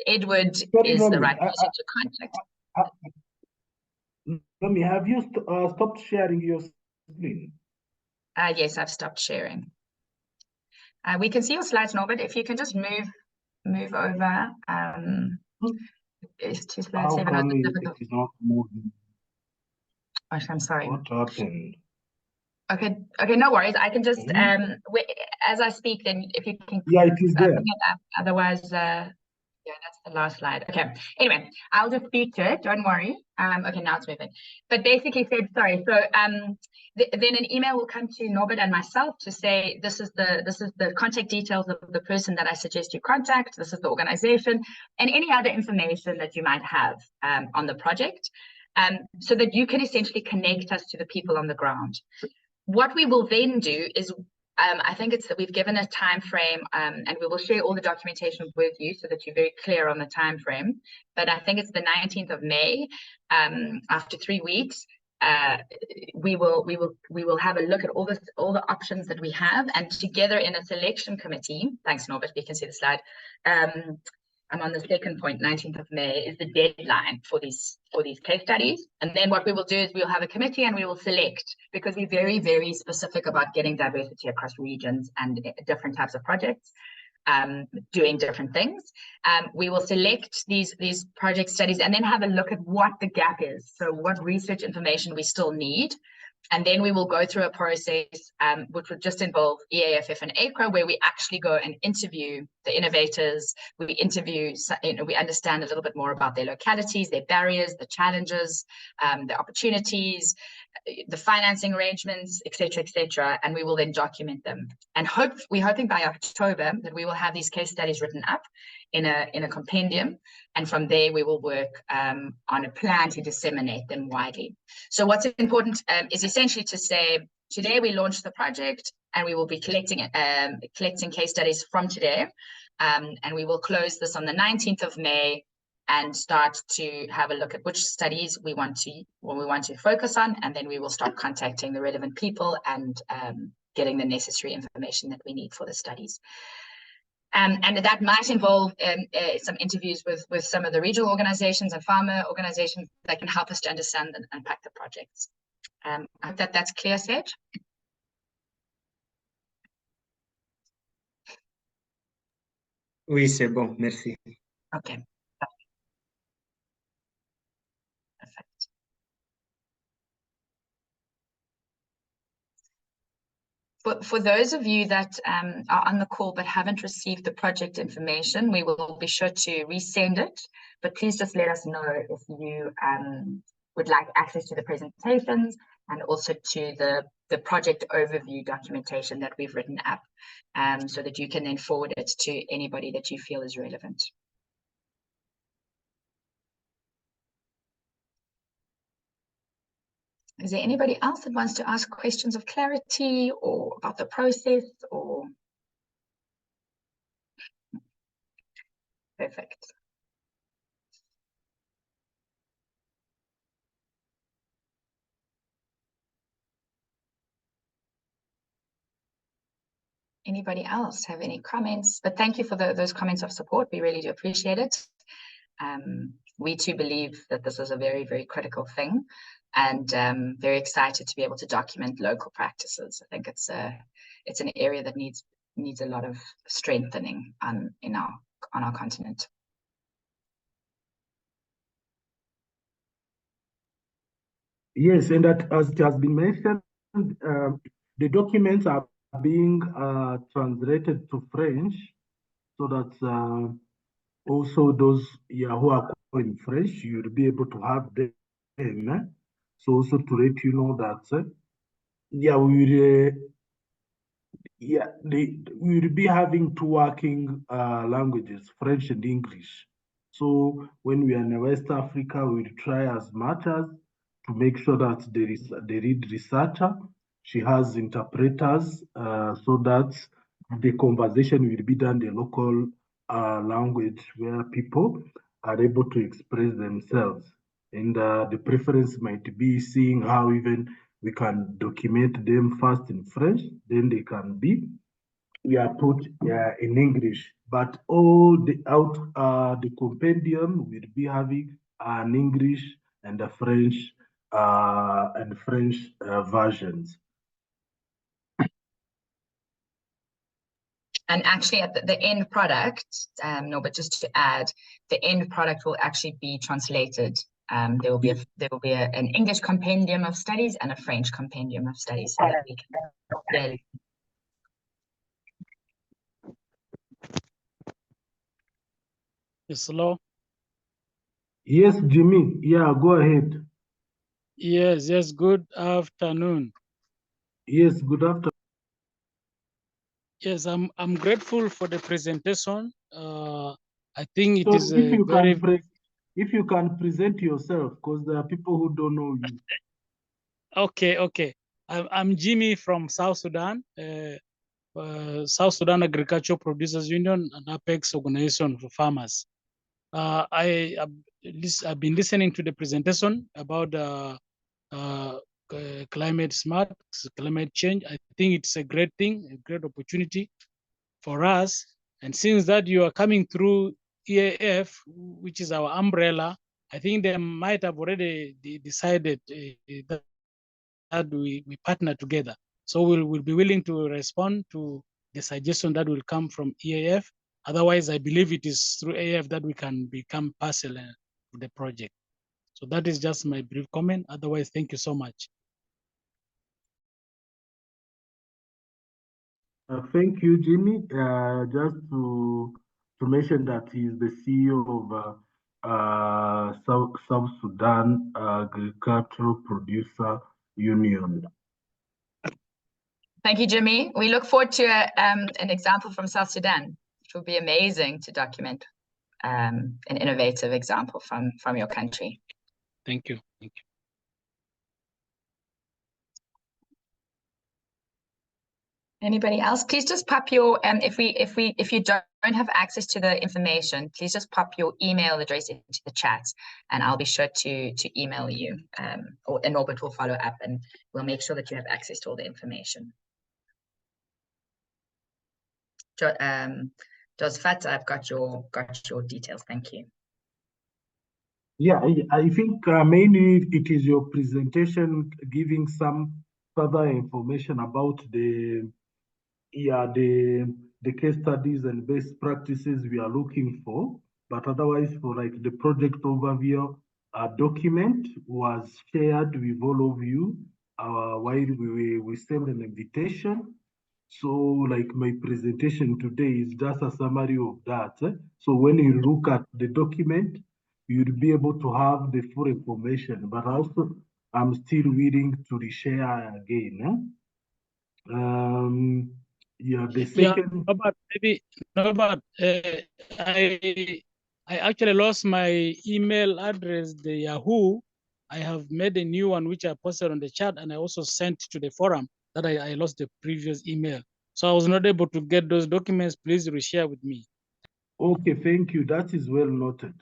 Edward is the right person to contact. Lomi, have you stopped sharing your screen? Yes, I've stopped sharing. We can see your slides, Norbert. If you can just move over. It's too slow. How come it is not moving? Oh, I'm sorry. What happened? Okay, no worries. I can just as I speak, then if you can. Yeah, it is there. Bring it up. Otherwise, yeah, that's the last slide. Okay. Anyway, I'll just speak to it. Don't worry. Okay, now it's moving. But basically, sorry. So then an email will come to Norbert and myself to say this is the contact details of the person that I suggest you contact. This is the organization and any other information that you might have on the project, so that you can essentially connect us to the people on the ground. What we will then do is, I think it's that we've given a time frame, and we will share all the documentation with you so that you're very clear on the time frame. But I think it's the 19th of May. After 3 weeks, we will have a look at all the options that we have, and together in a selection committee. Thanks, Norbert. We can see the slide. I'm on the second point. 19th of May is the deadline for these case studies. And then what we will do is we'll have a committee and we will select, because we're very, very specific about getting diversity across regions and different types of projects, doing different things. We will select these project studies and then have a look at what the gap is. So what research information we still need. And then we will go through a process which would just involve EAFF and AICCRA, where we actually go and interview the innovators. We understand a little bit more about their localities, their barriers, the challenges, the opportunities. the financing arrangements, et cetera, and we will then document them. And we're hoping by October that we will have these case studies written up in a compendium, and from there we will work on a plan to disseminate them widely. So what's important is essentially to say, today we launched the project, and we will be collecting case studies from today, and we will close this on the 19th of May. And start to have a look at which studies we want to focus on, and then we will start contacting the relevant people and getting the necessary information that we need for the studies. And that might involve some interviews with some of the regional organizations and farmer organizations that can help us to understand and unpack the projects. I hope that's clear, Sage. Oui, c'est bon, merci. Okay. Perfect. For those of you that are on the call but haven't received the project information, we will be sure to resend it, but please just let us know if you would like access to the presentations and also to the project overview documentation that we've written up, so that you can then forward it to anybody that you feel is relevant. Is there anybody else that wants to ask questions of clarity or about the process or? Perfect. Anybody else have any comments? But thank you for those comments of support. We really do appreciate it. We too believe that this is a very, very critical thing, and very excited to be able to document local practices. I think it's an area that needs a lot of strengthening on our continent. Yes, and that, as it has been mentioned, the documents are being translated to French, so that also those who are in French, you'll be able to have them. So also to let you know that we'll be having two working languages, French and English. So when we are in West Africa, we'll try as much as to make sure that there is the lead researcher, she has interpreters, so that the conversation will be done in the local language where people are able to express themselves. And the preference might be seeing how even we can document them first in French, then they can be put in English. But all the compendium will be having an English and a French versions. And actually, at the end product, but just to add, the end product will actually be translated. There will be an English compendium of studies and a French compendium of studies, so that we can clearly. Yes, hello. Yes, Jimmy. Yeah, go ahead. Yes, good afternoon. Yes, good afternoon. Yes, I'm grateful for the presentation. I think it so is if you can present yourself, because there are people who don't know you. Okay. I'm Jimmy from South Sudan, South Sudan Agricultural Producers Union, an apex organization for farmers. I've been listening to the presentation about climate smart, climate change. I think it's a great thing, a great opportunity for us. And since that you are coming through EAFF, which is our umbrella, I think they might have already decided that we partner together. So we'll be willing to respond to the suggestion that will come from EAFF. Otherwise, I believe it is through EAFF that we can become parcel of the project. So that is just my brief comment. Otherwise, thank you so much. Thank you, Jimmy. Just to mention that he's the CEO of South Sudan Agricultural Producer Union. Thank you, Jimmy. We look forward to an example from South Sudan. It will be amazing to document an innovative example from your country. Thank you. Thank you. Anybody else? Please just pop your if you don't have access to the information, please just pop your email address into the chat, and I'll be sure to email you. Or Norbert will follow up, and we'll make sure that you have access to all the information. Josephat, I've got your details. Thank you. Yeah, I think mainly it is your presentation giving some further information about the case studies and best practices we are looking for. But otherwise, for like the project overview document was shared with all of you while we sent an invitation. So like my presentation today is just a summary of that. So when you look at the document, you'll be able to have the full information, but also I'm still willing to reshare again. Yeah, the second. I actually lost my email address, the Yahoo. I have made a new one which I posted on the chat, and I also sent to the forum that I lost the previous email. So I was not able to get those documents. Please reshare with me. Okay, thank you. That is well noted.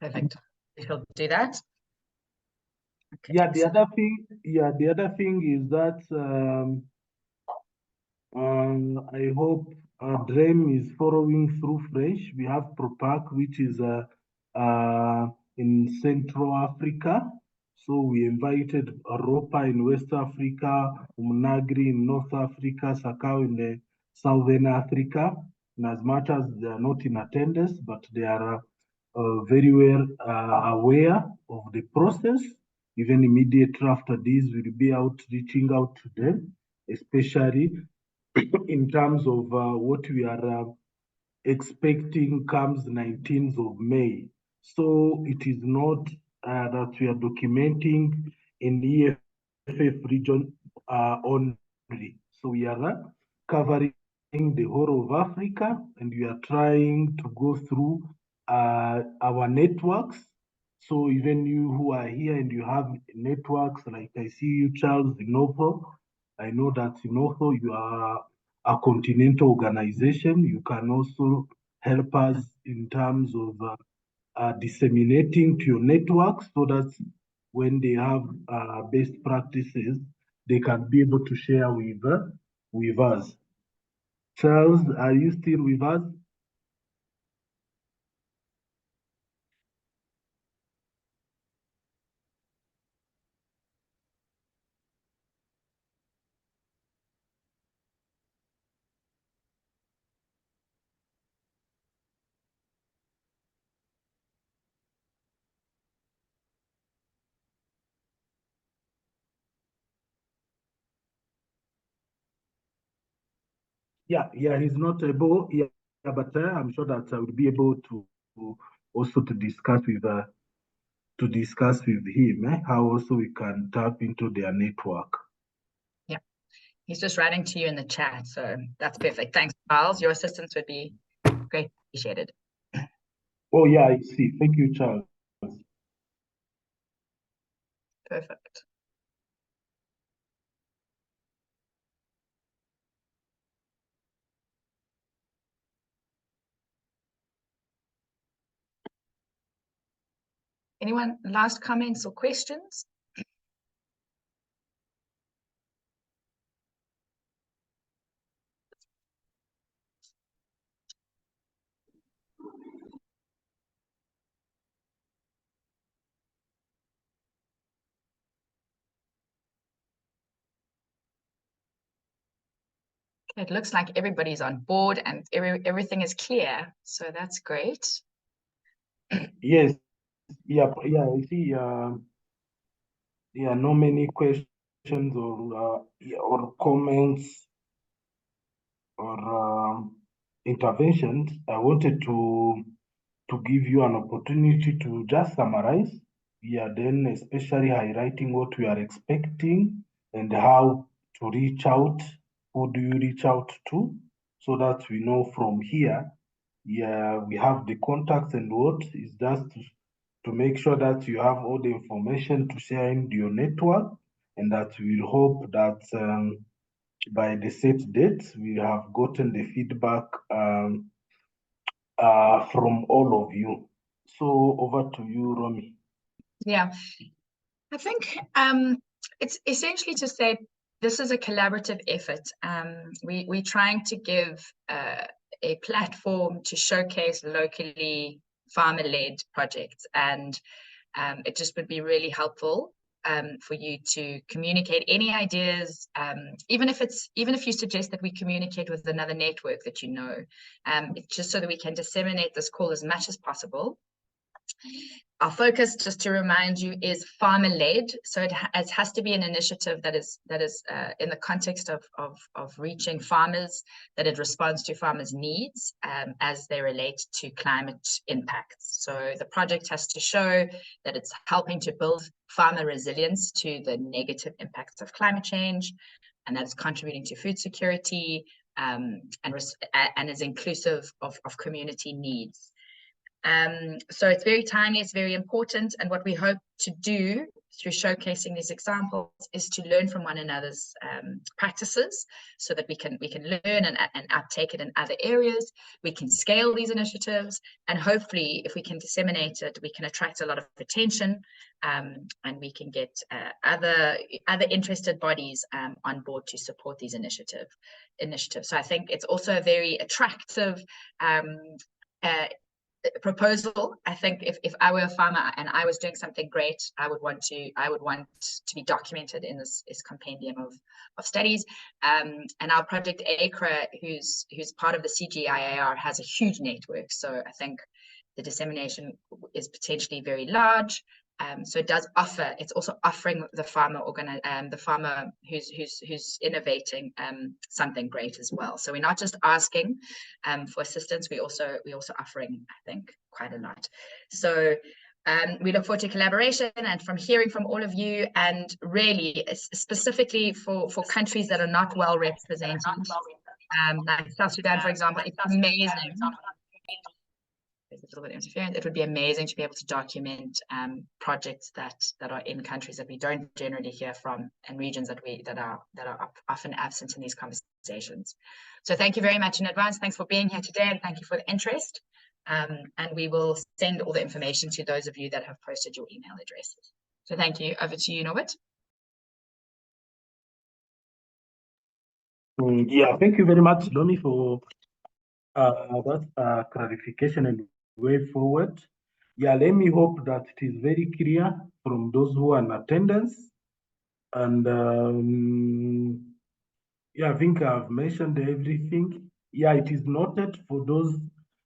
Perfect. We'll do that. Okay, yeah, the other thing is that I hope DREAM is following through French. We have PROPAC, which is in Central Africa. So we invited Europa in West Africa, Umnagri in North Africa, Sakau in the Southern Africa. And as much as they are not in attendance, but they are very well aware of the process. Even immediately after this, we'll be reaching out to them, especially in terms of what we are expecting comes 19th of May. So it is not that we are documenting in EAFF region only. So we are covering the whole of Africa, and we are trying to go through our networks. So even you who are here and you have networks, like I see you, Charles, Inofo, I know that Inofo, you are a continental organization. You can also help us in terms of disseminating to your network so that when they have best practices, they can be able to share with us. Charles, are you still with us? Yeah, he's not able. Yeah, but I'm sure that I will be able to also to discuss with him how also we can tap into their network. Yeah, he's just writing to you in the chat, so that's perfect. Thanks, Charles. Your assistance would be greatly appreciated. Oh yeah, I see. Thank you, Charles. Perfect. Anyone, last comments or questions? It looks like everybody's on board and everything is clear, so that's great. Yes, yeah, I see. No many questions or comments or interventions. I wanted to give you an opportunity to just summarize Yeah, then especially highlighting what we are expecting and how to reach out. Who do you reach out to? So that we know from here, yeah, we have the contacts and what is just to make sure that you have all the information to share in your network, and that we'll hope that by the set date, we have gotten the feedback from all of you. So over to you, Romy. Yeah, I think it's essentially to say this is a collaborative effort. We're trying to give a platform to showcase locally farmer-led projects, and it just would be really helpful for you to communicate any ideas, even if you suggest that we communicate with another network that you know, it's just so that we can disseminate this call as much as possible. Our focus, just to remind you, is farmer-led, so it has to be an initiative that is in the context of reaching farmers, that it responds to farmers' needs as they relate to climate impacts. So the project has to show that it's helping to build farmer resilience to the negative impacts of climate change, and that it's contributing to food security and is inclusive of community needs. So it's very timely, it's very important, and what we hope to do through showcasing these examples is to learn from one another's practices, so that we can learn and uptake it in other areas. We can scale these initiatives, and hopefully, if we can disseminate it, we can attract a lot of attention, and we can get other interested bodies on board to support these initiatives. So I think it's also a very attractive proposal. I think if I were a farmer and I was doing something great, I would want to be documented in this compendium of studies. And our project AICCRA, who's part of the CGIAR, has a huge network. So I think the dissemination is potentially very large. So it does offer. It's also offering the farmer who's innovating something great as well. So we're not just asking for assistance. We also offering, I think, quite a lot. So we look forward to collaboration and from hearing from all of you, and really specifically for countries that are not well represented, like South Sudan, for example. It's amazing. There's a little bit of interference. It would be amazing to be able to document projects that are in countries that we don't generally hear from, and regions that are often absent in these conversations. So thank you very much in advance. Thanks for being here today, and thank you for the interest. And we will send all the information to those of you that have posted your email addresses. So thank you. Over to you, Norbert. Yeah, thank you very much, Romy, for that clarification and way forward. Yeah, let me hope that it is very clear from those who are in attendance. And yeah, I think I've mentioned everything. Yeah, it is noted for those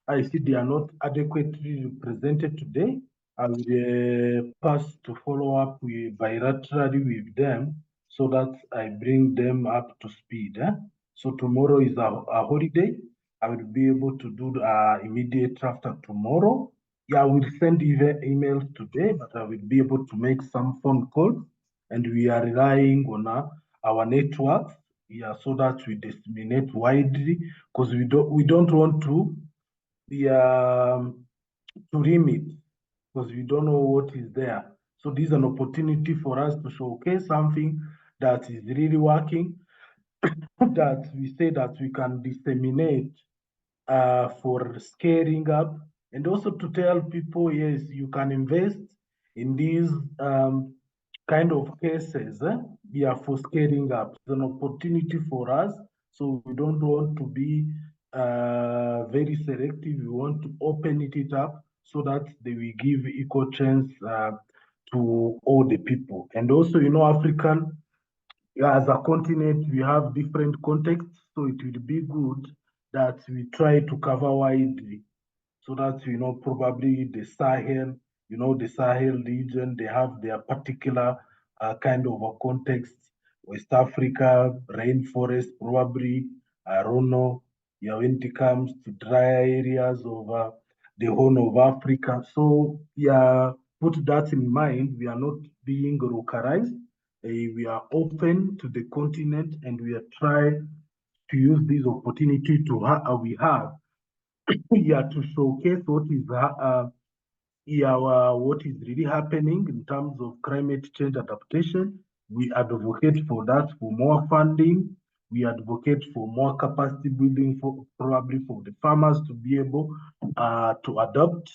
I see they are not adequately represented today. I will pass to follow up bilaterally with them so that I bring them up to speed. So tomorrow is a holiday. I will be able to do the immediate after tomorrow. Yeah, I will send emails today, but I will be able to make some phone calls, and we are relying on our networks, yeah, so that we disseminate widely, because we don't want to limit, because we don't know what is there. So this is an opportunity for us to showcase something that is really working, that we say that we can disseminate for scaling up, and also to tell people, yes, you can invest in these kind of cases, for scaling up. It's an opportunity for us, so we don't want to be very selective. We want to open it up so that they will give equal chance to all the people. And also, African, as a continent, we have different contexts, so it will be good that we try to cover widely, so that, probably the Sahel, the Sahel region, they have their particular kind of a context. West Africa, rainforest, probably, I don't know, yeah, when it comes to dry areas of the Horn of Africa. So, yeah, put that in mind, we are not being localized. We are open to the continent, and we are trying to use this opportunity to we have here to showcase what is what is really happening in terms of climate change adaptation. We advocate for that, for more funding. We advocate for more capacity building, for probably for the farmers to be able to adopt.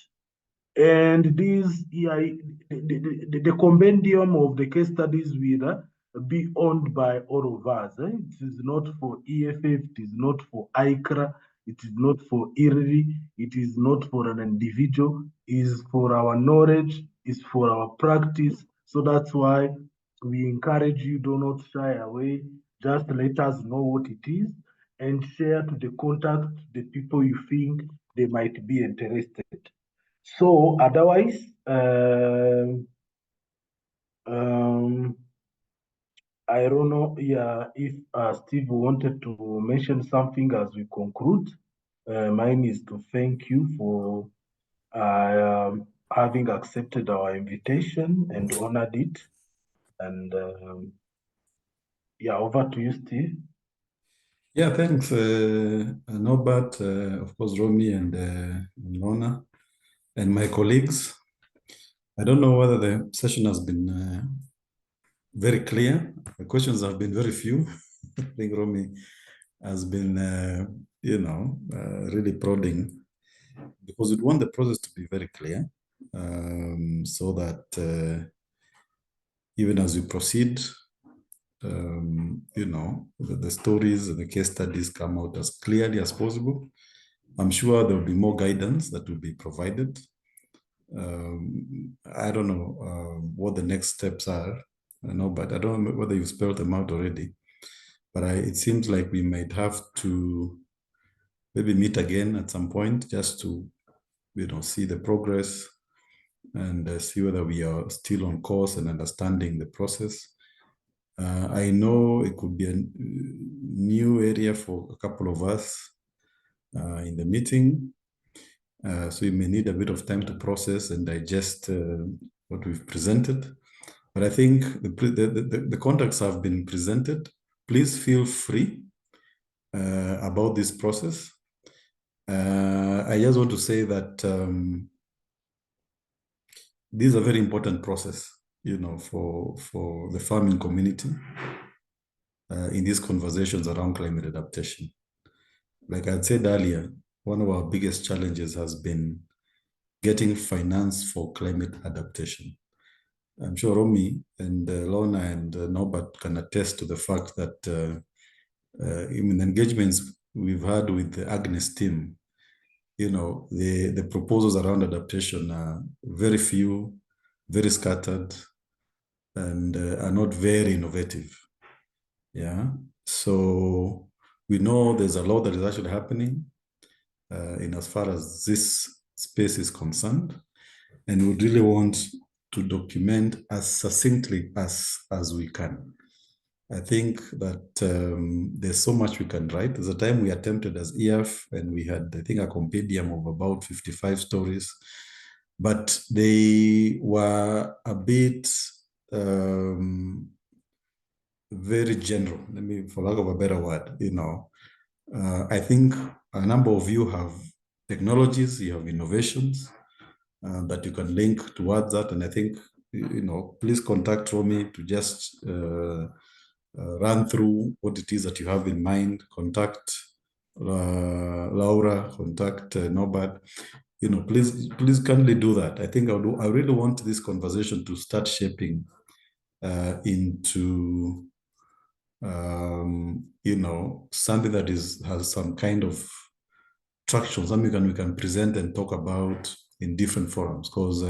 And these the compendium of the case studies will be owned by all of us. It is not for EAFF, it is not for AICCRA, it is not for IRRI, it is not for an individual, it is for our knowledge, it's for our practice. So that's why we encourage you, do not shy away, just let us know what it is and share to the contact the people you think they might be interested. So otherwise, I don't know, yeah, if Steve wanted to mention something as we conclude. Mine is to thank you for having accepted our invitation and honored it. And yeah, over to you, Steve. Yeah, thanks, Norbert, of course, Romy and Lorna, and my colleagues. I don't know whether the session has been very clear. The questions have been very few. I think Romy has been, really prodding, because we want the process to be very clear, so that even as we proceed, the stories and the case studies come out as clearly as possible. I'm sure there will be more guidance that will be provided. I don't know what the next steps are. I know, but I don't know whether you spelled them out already. But it seems like we might have to maybe meet again at some point just to, see the progress and see whether we are still on course and understanding the process. I know it could be a new area for a couple of us in the meeting. So you may need a bit of time to process and digest what we've presented. But I think the contacts have been presented. Please feel free about this process. I just want to say that this is a very important process, for the farming community in these conversations around climate adaptation. Like I said earlier, one of our biggest challenges has been getting finance for climate adaptation. I'm sure Romy and Lorna and Norbert can attest to the fact that in the engagements we've had with the Agnes team, the proposals around adaptation are very few, very scattered, and are not very innovative. Yeah. So we know there's a lot that is actually happening in as far as this space is concerned, and we really want to document as succinctly as we can. I think that there's so much we can write. There's a time we attempted as EAFF, and we had, I think, a compendium of about 55 stories, but they were a bit very general, for lack of a better word, I think a number of you have technologies, you have innovations that you can link towards that. And I think, please contact Romy to just run through what it is that you have in mind. Contact Laura, contact Norbert. Please kindly do that. I think I really want this conversation to start shaping into something that has some kind of traction, something we can present and talk about in different forums. Because,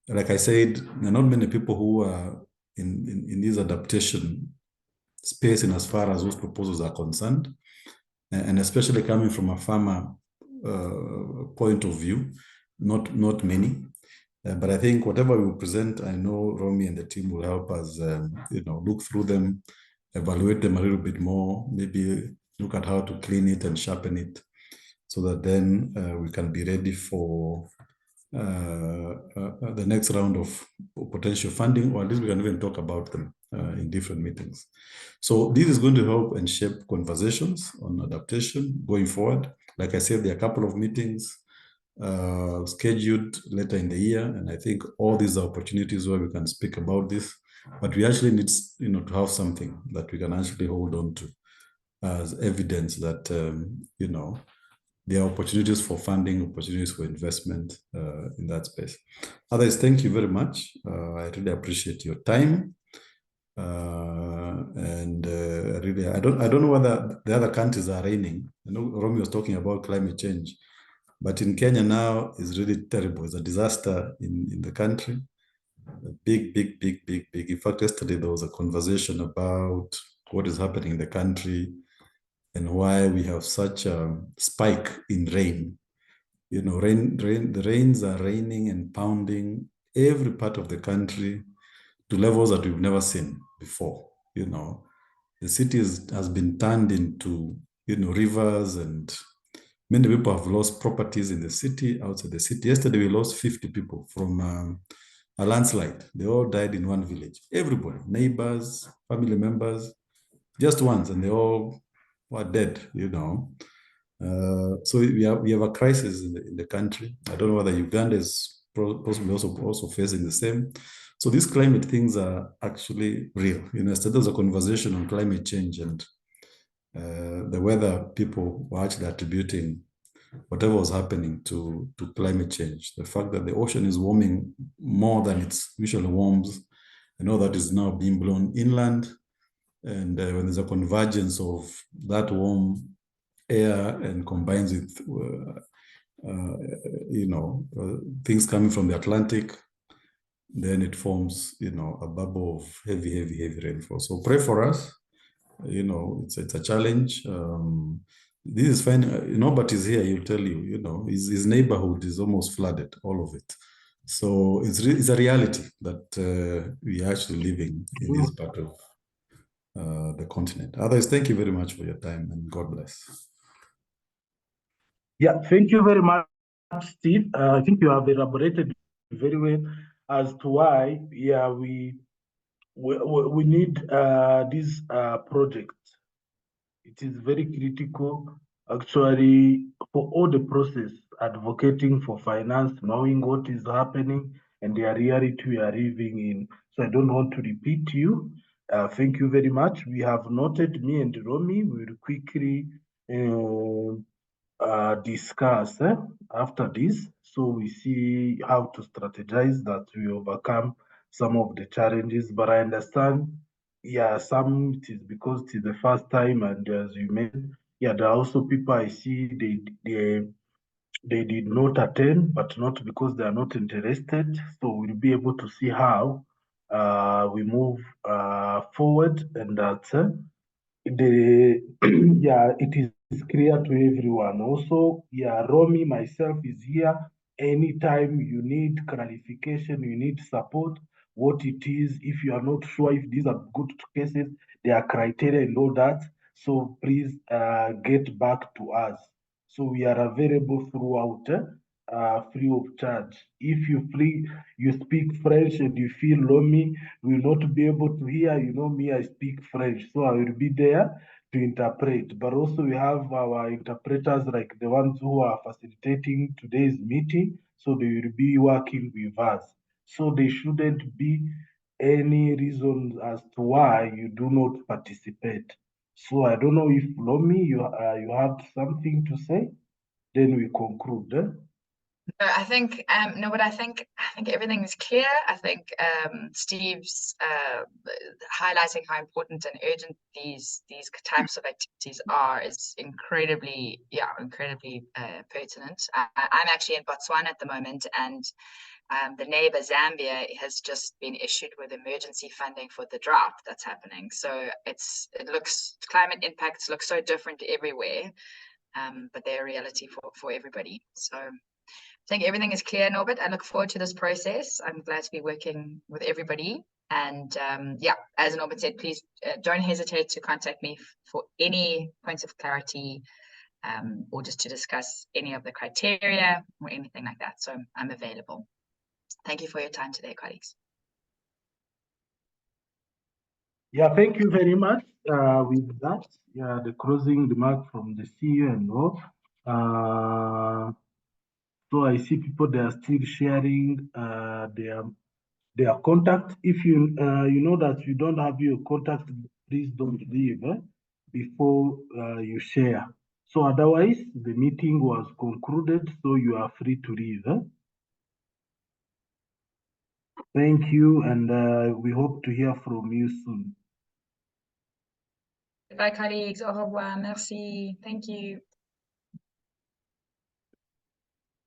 like I said, there are not many people who are in this adaptation space in as far as those proposals are concerned, and especially coming from a farmer point of view, not many. But I think whatever we present, I know Romy and the team will help us, look through them, evaluate them a little bit more, maybe look at how to clean it and sharpen it, so that then we can be ready for the next round of potential funding, or at least we can even talk about them in different meetings. So this is going to help and shape conversations on adaptation going forward. Like I said, there are a couple of meetings scheduled later in the year, and I think all these are opportunities where we can speak about this. But we actually need, to have something that we can actually hold on to as evidence that there are opportunities for funding, opportunities for investment in that space. Others, thank you very much. I really appreciate your time. And really, I don't know whether the other countries are raining. I know Romy was talking about climate change, but in Kenya now is really terrible. It's a disaster in the country. Big. In fact, yesterday there was a conversation about what is happening in the country and why we have such a spike in rain. The rains are raining and pounding every part of the country to levels that we've never seen before. The city has been turned into, rivers, and many people have lost properties in the city, outside the city. Yesterday, we lost 50 people from a landslide. They all died in one village. Everybody, neighbors, family members, just once, and they all were dead, So we have a crisis in the country. I don't know whether Uganda is possibly also facing the same. So these climate things are actually real. Instead there's a conversation on climate change, and the weather people were actually attributing whatever was happening to climate change. The fact that the ocean is warming more than it usually warms, and all that is now being blown inland. And when there's a convergence of that warm air and combines with, things coming from the Atlantic, then it forms, a bubble of heavy rainfall. So pray for us. It's a challenge. This is fine. Norbert is here. He'll tell you. His neighborhood is almost flooded, all of it. So it's a reality that we are actually living in this part of the continent. Others, thank you very much for your time, and God bless. Yeah, thank you very much, Steve. I think you have elaborated very well as to why, we need this project. It is very critical, actually, for all the process, advocating for finance, knowing what is happening and the reality we are living in. So I don't want to repeat you. Thank you very much. We have noted, me and Romy, we will quickly discuss after this, so we see how to strategize that we overcome some of the challenges. But I understand, some it is because it is the first time, and as you mentioned, there are also people I see they did not attend, but not because they are not interested. So we'll be able to see how we move forward, and that it is clear to everyone. Also, Romy, myself is here. Anytime you need clarification, you need support, what it is, if you are not sure if these are good cases, there are criteria and all that. So please get back to us. So we are available throughout, free of charge. If you speak French and you feel Romy will not be able to hear, me, I speak French, so I will be there to interpret. But also we have our interpreters, like the ones who are facilitating today's meeting, so they will be working with us. So there shouldn't be any reason as to why you do not participate. So I don't know if Romy, you have something to say, then we conclude. No, I think no, but I think everything is clear. I think Steve's highlighting how important and urgent these types of activities are is incredibly pertinent. I'm actually in Botswana at the moment, and the neighbor Zambia has just been issued with emergency funding for the drought that's happening. So climate impacts look so different everywhere, but they're a reality for everybody. So I think everything is clear, Norbert. I look forward to this process. I'm glad to be working with everybody. And as Norbert said, please don't hesitate to contact me for any points of clarity or just to discuss any of the criteria or anything like that. So I'm available. Thank you for your time today, colleagues. Yeah, thank you very much. With that, yeah, the closing remark from the CEO and all. So I see people, they are still sharing their contact. If you you know that you don't have your contact, please don't leave before you share. So otherwise, the meeting was concluded, so you are free to leave. Thank you, and we hope to hear from you soon. Bye, colleagues. Au revoir. Merci. Thank you.